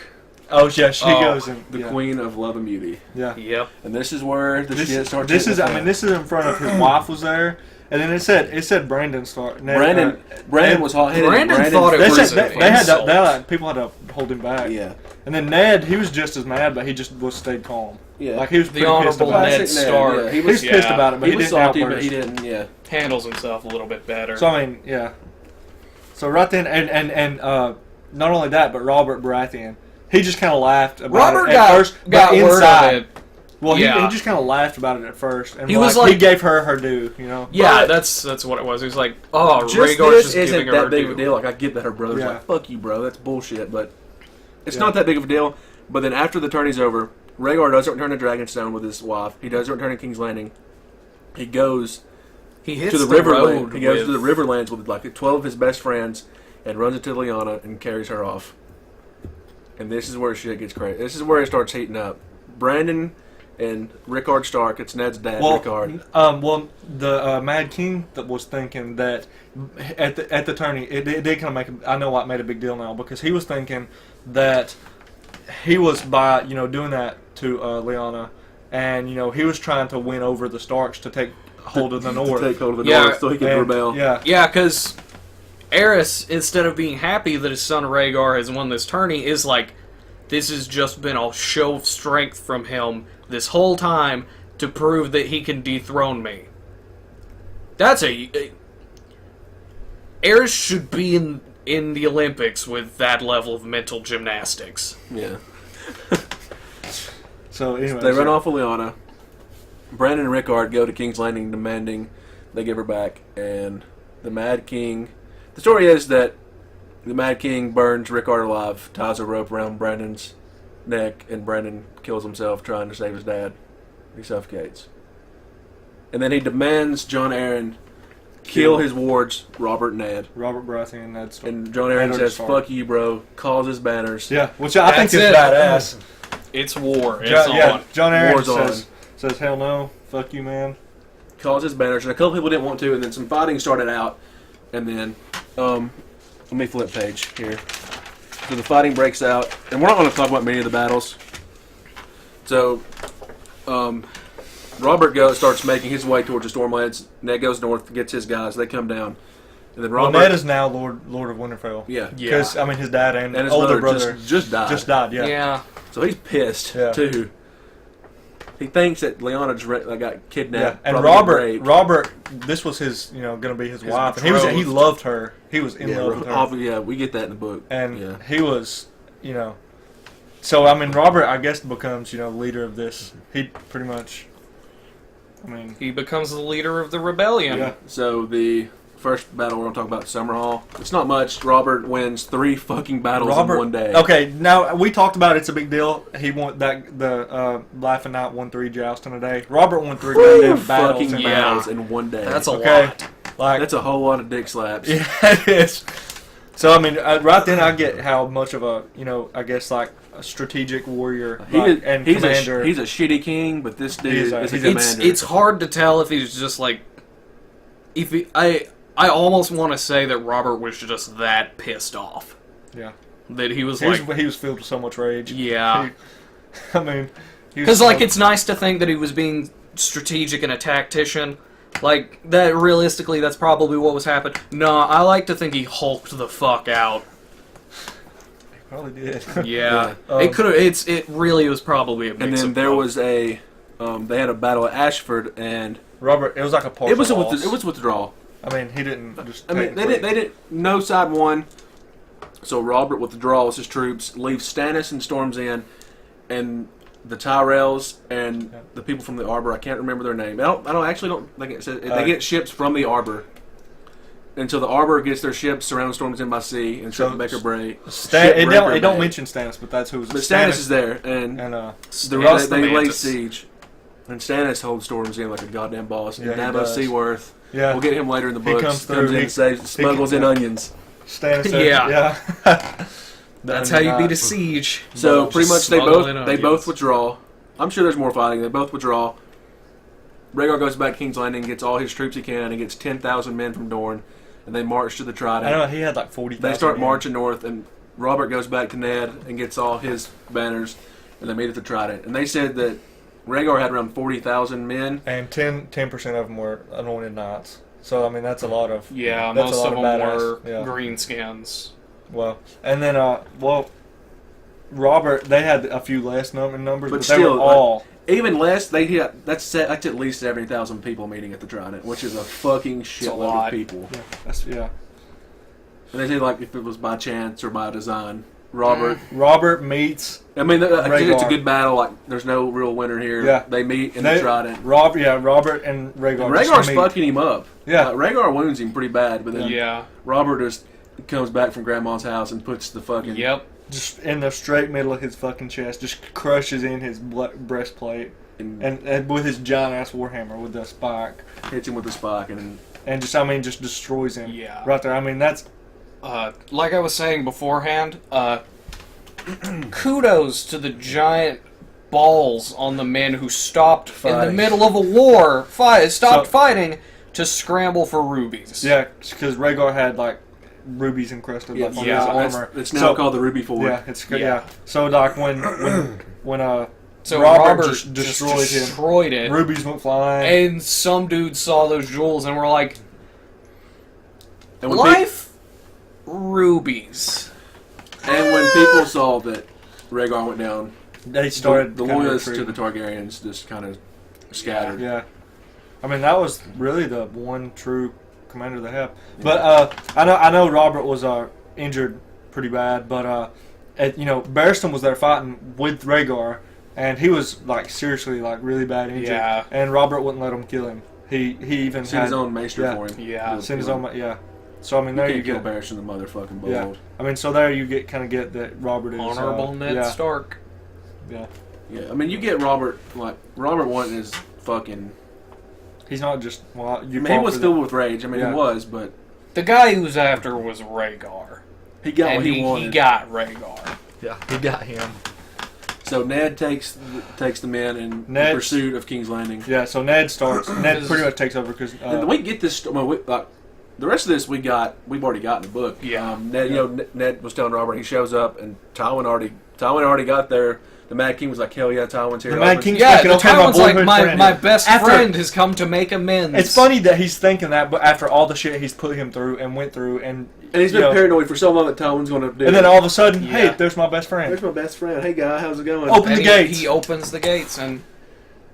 Oh yeah, she
Oh,
goes in.
the
yeah.
Queen of Love and Beauty,
Yeah.
Yep.
and this is where the shit
This,
starts.
this
hitting
is.
the
I
fan.
mean, this is in front of his wife was there, and then it said Brandon Stark.
Brandon was hot headed.
Brandon thought it
They
was
said
an
they had to,
insult.
they like, people had to hold him back.
Yeah,
And then Ned, he was just as mad, but he just stayed calm.
yeah.
Like he was
The
pretty pissed
Honorable
about
Ned
it.
Classic Ned,
Stark.
yeah. He
He was
Yeah.
pissed about it, but
he
he,
was
didn't
salty, but
outburst.
he didn't. Yeah,
Handles himself a little bit better.
So I mean, yeah. So right then, and not only that, but Robert Baratheon, he just kind of laughed about
Robert
it at first,
got
but
word
inside,
of it.
well,
Yeah.
he just kind of laughed about it at first, and
He was like-
he gave her due, you know.
Yeah,
But-
that's what it was. He was like, "Oh,
just
Rhaegar's
this
just
isn't
giving her
that big of
due."
a deal. Like I get that her brother's
Yeah.
like, "Fuck you, bro. That's bullshit." But it's
Yeah.
not that big of a deal. But then after the tourney's over, Rhaegar doesn't return to Dragonstone with his wife. He doesn't return to King's Landing. He goes
He hits
to the,
the
Riverland.
road
He goes
with-
to the Riverlands with like 12 of his best friends and runs into Lyanna and carries her off. And this is where shit gets crazy. This is where it starts heating up. Brandon and Rickard Stark. It's Ned's dad,
Well,
Rickard.
The Mad King that was thinking that at the tourney, it did kind of make. I know why it made a big deal now because he was thinking that he was by doing that to Lyanna, and he was trying to win over the Starks to take hold of the North.
To take hold of the
Yeah,
North so he can
And,
rebel.
Yeah,
Yeah, because Aerys, instead of being happy that his son Rhaegar has won this tourney, is like, this has just been a show of strength from him this whole time to prove that he can dethrone me. That's Aerys should be in the Olympics with that level of mental gymnastics.
Yeah.
So anyway,
They run off with Lyanna. Brandon and Rickard go to King's Landing demanding they give her back, and the Mad King. The story is that the Mad King burns Rickard alive, ties a rope around Brandon's neck, and Brandon kills himself trying to save his dad. He suffocates. And then he demands Jon Arryn kill his wards, Robert and Ned.
Robert Baratheon, Ned Stark.
And Jon Arryn
Eddard
says,
Stark.
"Fuck you, bro." Calls his banners.
Yeah, which I think
That's
is
it.
badass.
It's war. It's
Yeah,
on.
Jon Arryn
War's
says, "Hell no, fuck you, man."
Calls his banners, and a couple people didn't want to, and then some fighting started out, and then, let me flip page here. So the fighting breaks out, and we're not going to talk about many of the battles. So, Robert starts making his way towards the Stormlands. Ned goes north, gets his guys. They come down, and then
Well,
Robert,
Ned is now Lord of Winterfell.
yeah,
Yeah.
Because I mean, his dad and,
and his
older
brother
brother
just died.
just died. Yeah.
Yeah.
So he's pissed
Yeah.
too. He thinks that Lyanna just got kidnapped.
And
probably raped.
Robert, this was his, going to be his wife, and he
betrothed.
loved her. He was in
Yeah,
love with her,
yeah, we get that in the book.
and
yeah.
he was, So I mean, Robert, I guess, becomes leader of this. He pretty much, I mean,
He becomes the leader of the rebellion.
yeah.
So the first battle we're going to talk about, Summerhall. It's not much. Robert wins 3 fucking battles in one day.
Okay, now we talked about it's a big deal. He won the Laughing Knight won 3 jousts in a day. Robert won 3 goddamn battles
Fucking
in
yeah.
battles in one day.
That's a
Okay.
lot.
like
That's a whole lot of dick slaps.
yeah, it is. So I mean, right then I get how much of a I guess like a strategic warrior and
he's
commander.
he's a shitty king, but this dude
He's a-
is a
he's
commander.
It's hard to tell if he's just like, I almost want to say that Robert was just that pissed off.
Yeah.
That he was
He
like,
was filled with so much rage.
yeah.
I mean,
Because, like, it's nice to think that he was being strategic and a tactician. Like, that, realistically, that's probably what was happening. No, I like to think he hulked the fuck out.
Probably did.
Yeah.
Yeah.
It could have, it really was probably a mix
And then
of
there
both.
was they had a battle at Ashford, and
Robert, it was like a partial
it was
loss.
withdrawal.
I mean, he didn't just.
I mean, they didn't. No side won. So Robert withdraws his troops, leaves Stannis and storms in, and the Tyrells and the people from the Arbor. I can't remember their name. I don't think it says they get ships from the Arbor. And so the Arbor gets their ships surrounded storms in by sea and
So
Baker Bray.
It don't mention Stannis, but that's who was.
But Stannis is there, and
Stannis the
they lay
Mantis.
siege. And Stannis holds storms in like a goddamn boss.
Yeah,
and
he
Nabo
does.
Seaworth.
Yeah.
We'll get him later in the
He
books.
comes through,
in, saves, smuggles in onions.
Stannis.
Yeah.
Yeah.
That's how you beat a siege.
So
Just
pretty much they
smuggle in
both
onions.
withdraw. I'm sure there's more fighting. They both withdraw. Rhaegar goes back to King's Landing, gets all his troops he can, and gets 10,000 men from Dorne, and they march to the Trident.
I know he had like 40,000.
They start marching north, and Robert goes back to Ned and gets all his banners, and they meet at the Trident. And they said that Rhaegar had around 40,000 men.
And 10% of them were anointed knights. So I mean that's a lot of
Yeah,
that's
most
a lot
of them
badass.
were
Yeah.
greenskins.
Well, and then Robert they had a few less numbers,
But
but
still,
they were all
Even less, that's at least 70,000 people meeting at the Trident, which is a fucking shitload
lot.
of people.
yeah.
And they said like if it was by chance or by design. Robert,
Robert meets
I mean, it's a
Rhaegar.
good battle. Like, there's no real winner here.
Yeah.
They meet in the Trident.
Robert and Rhaegar.
And
just
Rhaegar's
meet.
fucking him up.
Yeah.
Rhaegar wounds him pretty bad, but then
Yeah.
Robert just comes back from Grandma's house and puts the fucking
Yep.
Just in the straight middle of his fucking chest, just crushes in his breastplate, and with his giant ass warhammer with the spike,
hits him with the spike, and
just destroys him.
Yeah.
Right there. I mean, that's
Like I was saying beforehand, kudos to the giant balls on the men who stopped in the
Fighting.
middle of a war, stopped
So-
fighting to scramble for rubies.
yeah, because Rhaegar had like rubies encrusted like, on
yeah,
his armor.
it's now called the Ruby Ford.
Yeah, it's
Yeah.
yeah. So like when
So
Robert
just
destroyed him.
destroyed it,
rubies went flying.
and some dudes saw those jewels and were like,
And when
"Life, rubies."
and when people saw that Rhaegar went down,
They started
the
kinda
loyalists to
retreating.
the Targaryens just kind of scattered.
Yeah, I mean that was really the one true commander they have. But I know Robert was injured pretty bad, but Barristan was there fighting with Rhaegar, and he was like seriously like really bad injured.
Yeah.
And Robert wouldn't let him kill him. He even
Sent
had
his own maester
yeah.
for him.
Yeah.
sent his own yeah. So I mean
You
there
can't
you
kill
go.
Barristan the motherfucking bold.
Yeah. I mean so there you get that Robert is
Honorable Ned
yeah,
Stark.
yeah.
Yeah, I mean, you get Robert wanting his fucking.
He's not just well.
I mean, he was filled with rage. I mean,
Yeah.
he was, but
The guy he was after was Rhaegar.
he got
And
what he
he
wanted.
got Rhaegar.
Yeah, he got him.
So Ned takes the men in
Ned-
pursuit of King's Landing.
Yeah, so Ned starts. Ned pretty much takes over because
And we get this. The rest of this we've already got in the book.
Yeah.
Ned, Ned was telling Robert he shows up and Tywin already got there. The Mad King was like, hell yeah, Tywin's here.
The Mad
Opens-
King's
Yeah,
fucking
the
okay, my
town's like,
boyhood
my
friend.
best
After-
friend has come to make amends.
It's funny that he's thinking that, but after all the shit he's put him through and went through, and
And he's
you
been
know,
paranoid for so long that Tywin's going to do
and then
it.
all of a sudden, hey,
Yeah.
there's my best friend.
There's my best friend. Hey guy, how's it going?
Open
And
the
he,
gates.
he opens the gates and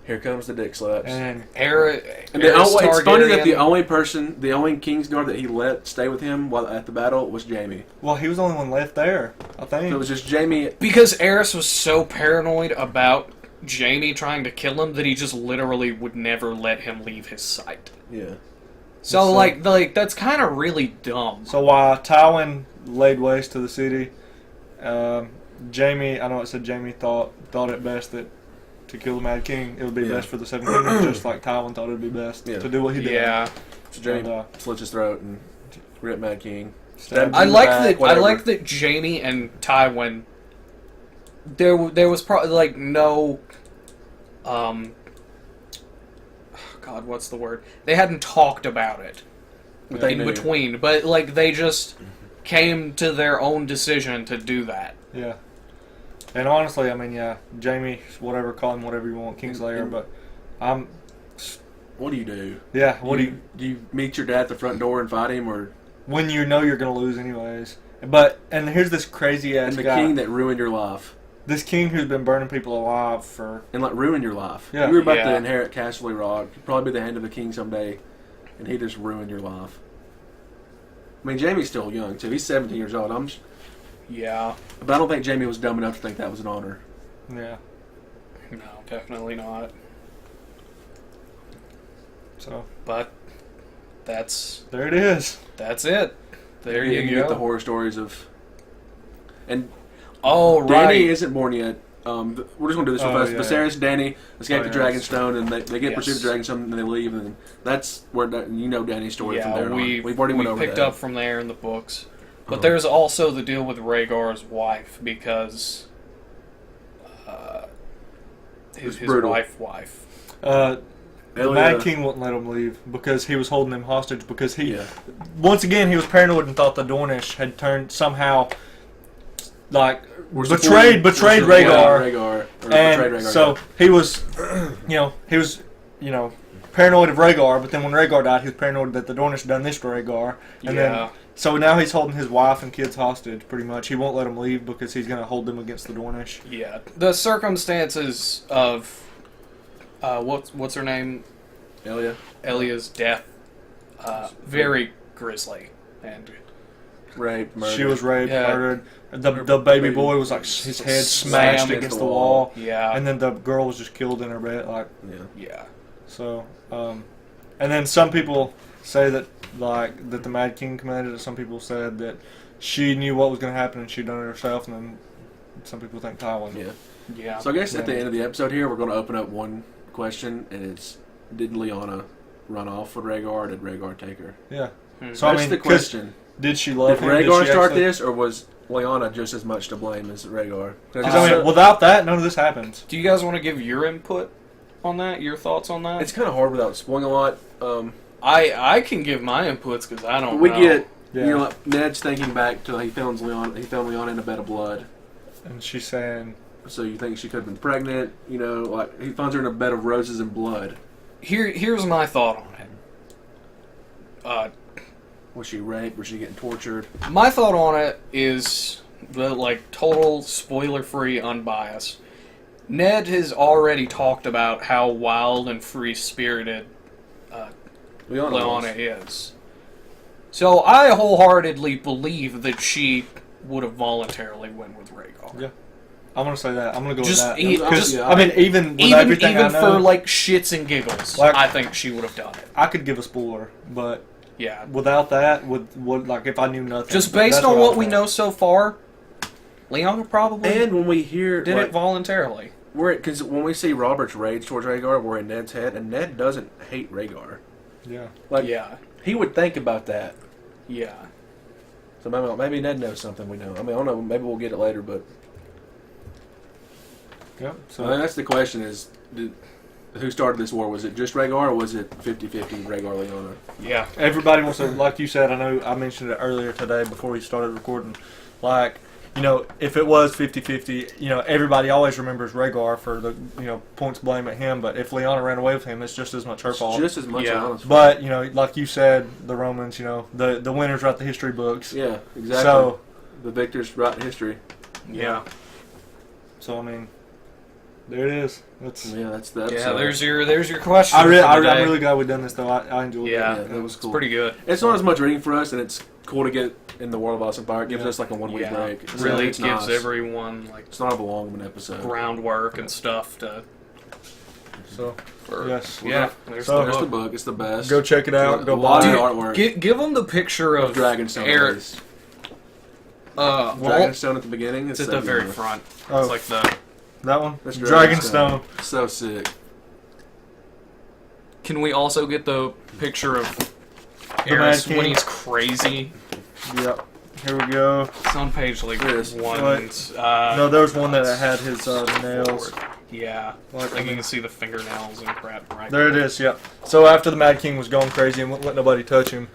Here comes the dick slaps.
And
And it's funny that the only Kingsguard that he let stay with him while at the battle was Jamie.
well, he was the only one left there, I think.
So it was just Jamie.
because Aerys was so paranoid about Jaime trying to kill him that he just literally would never let him leave his sight.
Yeah.
So
So-
like that's kind of really dumb.
So while Tywin laid waste to the city, Jamie, I know it said Jamie thought it best that to kill the Mad King, it would be
Yeah.
best for the Seven Kingdoms, just like Tywin thought it would be best
Yeah.
to do what he did.
Yeah,
So Jamie
And,
slits his throat and rip Mad King.
Stabbed
I
him
like
back.
that. I
whatever.
like that Jaime and Tywin. There was probably like no, God, what's the word? They hadn't talked about it.
But they
in
knew.
between. But like they just came to their own decision to do that.
Yeah. And honestly, I mean, yeah, Jamie, whatever, call him whatever you want, Kingslayer,
And-
but I'm,
What do you do?
yeah, what do you,
Do you meet your dad at the front door and fight him, or
when you know you're going to lose anyways? But, and here's this crazy ass
and the
guy,
king that ruined your life
this king who's been burning people alive for,
and like ruined your life?
Yeah.
You were about to
Yeah.
inherit Casterly Rock. You'd probably be the hand of the king someday, and he just ruined your life. I mean, Jamie's still young too. He's 17 years old.
Yeah.
But I don't think Jamie was dumb enough to think that was an honor.
yeah,
No, definitely not.
so,
But that's
there it is.
it. There you
get the
go.
horror stories of. And
Oh,
Danny
right.
isn't born yet. We're just going to do this real
Oh,
fast.
yeah.
Viserys and Danny escape
Oh,
the
yeah.
Dragonstone, and they get pursued
Yes.
the Dragonstone, and they leave, and that's where you know Danny's story from
Yeah,
there on.
we've
already went over
picked
that.
up from there in the books. But
Uh-huh.
there's also the deal with Rhaegar's wife because
It's
his
brutal.
wife.
The
Hell
Mad
yeah.
King wouldn't let him leave because he was holding them hostage because he,
Yeah.
once again, he was paranoid and thought the Dornish had turned somehow, like,
We're
betrayed
supporting-
Rhaegar.
Rhaegar, or betrayed
And
Rhaegar,
so he was, paranoid of Rhaegar, but then when Rhaegar died, he was paranoid that the Dornish done this to Rhaegar. And
Yeah.
then, so now he's holding his wife and kids hostage, pretty much. He won't let them leave because he's going to hold them against the Dornish.
Yeah. The circumstances of what's her name?
Elia.
Elia's death, very grisly, and
Rape, murder.
She was raped,
Yeah.
murdered. The baby boy was like his head smashed
Slammed
against the wall.
yeah,
And then the girl was just killed in her bed. Like,
Yeah.
yeah.
so, and then some people say that that the Mad King commanded it. Some people said that she knew what was going to happen and she'd done it herself. And then some people think Tywin.
Yeah.
Yeah.
So I guess at the
Yeah.
end of the episode here, we're going to open up one question, and it's: did Lyanna run off with Rhaegar, or did Rhaegar take her?
Yeah.
Hmm.
So I
That's
mean,
the
'cause
question.
did she love
Did
him?
Rhaegar
she
start
actually-
this, or was Lyanna just as much to blame as Rhaegar? 'Cause
Because I mean, without that, none of this happens.
Do you guys want to give your input on that? Your thoughts on that?
it's kind of hard without spoiling a lot.
I can give my inputs because I don't.
We
know.
get,
Yeah.
you know, like Ned's thinking back to he found Lyanna in a bed of blood.
And she's saying,
So you think she could have been pregnant? You know, like he finds her in a bed of roses and blood.
Here's my thought on it.
Was she raped? Was she getting tortured?
My thought on it is the total spoiler-free, unbiased. Ned has already talked about how wild and free-spirited Lyanna is. So I wholeheartedly believe that she would have voluntarily went with Rhaegar.
yeah. I'm going to say that. I'm going to go
Just
with that.
e-
just-
I mean, even with everything I
Even
know,
for shits and giggles,
Like-
I think she would have done it.
I could give a spoiler, but
Yeah.
without that, if I knew nothing.
Just based
that's
on
I
what
would
we
think.
know so far, Lyanna probably
And when we hear
did it voluntarily.
because when we see Robert's rage towards Rhaegar, we're in Ned's head, and Ned doesn't hate Rhaegar.
Yeah.
Like
Yeah.
he would think about that.
Yeah.
So maybe Ned knows something we know. I mean, I don't know. Maybe we'll get it later, but
Yep.
I mean, that's the question: who started this war? Was it just Rhaegar, or was it 50-50 Rhaegar Lyanna?
Yeah.
Everybody wants to, like you said, I know I mentioned it earlier today before we started recording, if it was 50-50, everybody always remembers Rhaegar for the, points blame at him, but if Lyanna ran away with him, it's just as much her fault.
Just as much.
Yeah.
Lyanna's fault.
But, like you said, the Romans, the winners write the history books.
Yeah, exactly.
So,
the victors write history.
Yeah.
I mean, there it is. That's.
Yeah, that's the
Yeah.
episode.
There's your question.
I'm
for the day.
really glad we've done this, though. I enjoyed it.
Yeah,
Yeah, that was
it's
cool.
pretty good.
It's not as much reading for us, and it's cool to get in the world of Austin Fire. It gives
Yeah.
us like a 1 week
Yeah.
break. So
Really
it's
gives
nice.
everyone
It's not a long of an episode.
groundwork and stuff to.
So,
For,
yes.
Yeah. There's
So-
There's
the
the
book.
book. It's the best.
Go check it out. Go
a lot
buy
of
it.
artwork.
Give them the picture of
Dragonstone.
Eric.
Base.
Well,
Dragonstone at the beginning.
it's at
so
the very
good.
front.
Oh.
It's like the.
That one?
That's
Dragonstone.
So sick.
Can we also get the picture of
The Mad
Eris
King.
when he's crazy?
Yep. Here we go.
It's on page
There it is.
one.
No, there was one that had his nails.
Yeah,
Like,
like you can see the fingernails and crap right
There it is, yep. So after the Mad King was going crazy and wouldn't let nobody touch him,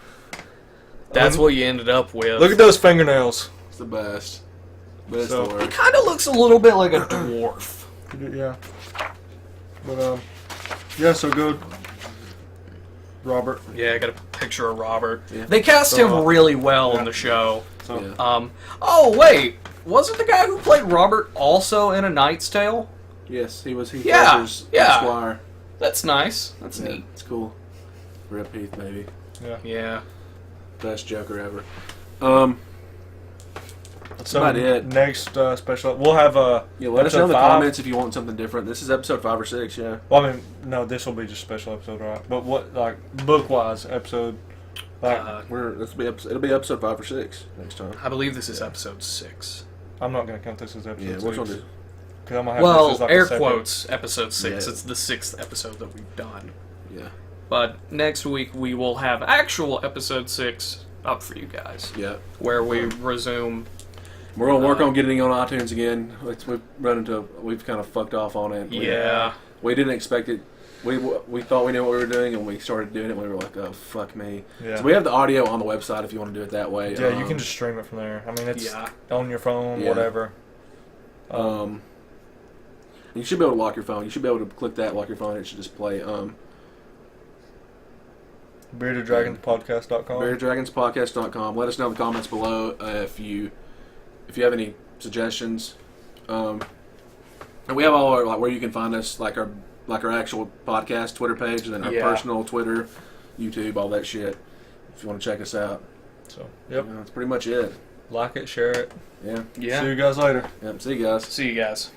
that's what you ended up with.
Look at those fingernails.
It's the best. But it's
So-
the
He
worst.
kind of looks a little bit like a dwarf.
Yeah. But yeah. So good, Robert.
Yeah, I got a picture of Robert.
Yeah.
They cast
So,
him really well in the show.
So
Yeah.
Oh wait, wasn't the guy who played Robert also in A Knight's Tale?
Yes, he was Heath
Yeah,
Ledger's
yeah.
Squire.
That's nice. That's
Yeah,
neat.
it's cool. Rip Heath, maybe.
Yeah.
Best Joker ever. That's
so
about it.
next special, we'll have
Yeah, let us know in
episode
the
5.
comments if you want something different. This is episode 5 or 6, yeah.
Well, I mean, no, this will be just special episode, right? But what, like, book-wise episode, like,
It'll be episode 5 or 6 next time.
I believe this is episode 6.
I'm not going to count this as episode
Yeah,
6.
which one is?
Because I'm going to have this
Well,
as like
air
a separate-
quotes, episode 6.
Yeah.
It's the 6th episode that we've done.
Yeah.
But next week we will have actual episode 6 up for you guys,
Yeah.
where we resume.
We're gonna work on getting on iTunes again. We've kind of fucked off on it.
Yeah.
We didn't expect it. We thought we knew what we were doing, and we started doing it. We were like, oh fuck me.
Yeah.
So we have the audio on the website if you want to do it that way.
Yeah, you can just stream it from there. I mean, it's
Yeah.
on your phone,
Yeah.
whatever.
You should be able to lock your phone. You should be able to click that, lock your phone. It should just play.
BeardedDragonsPodcast.com.
BeardedDragonsPodcast.com. Let us know in the comments below if you have any suggestions. And we have all our, like, where you can find us, like our actual podcast Twitter page, and then our
Yeah.
personal Twitter, YouTube, all that shit. If you want to check us out.
So, yep.
That's pretty much it.
Like it, share it.
Yeah.
Yeah.
See you guys later.
Yep. See you guys.
See you guys.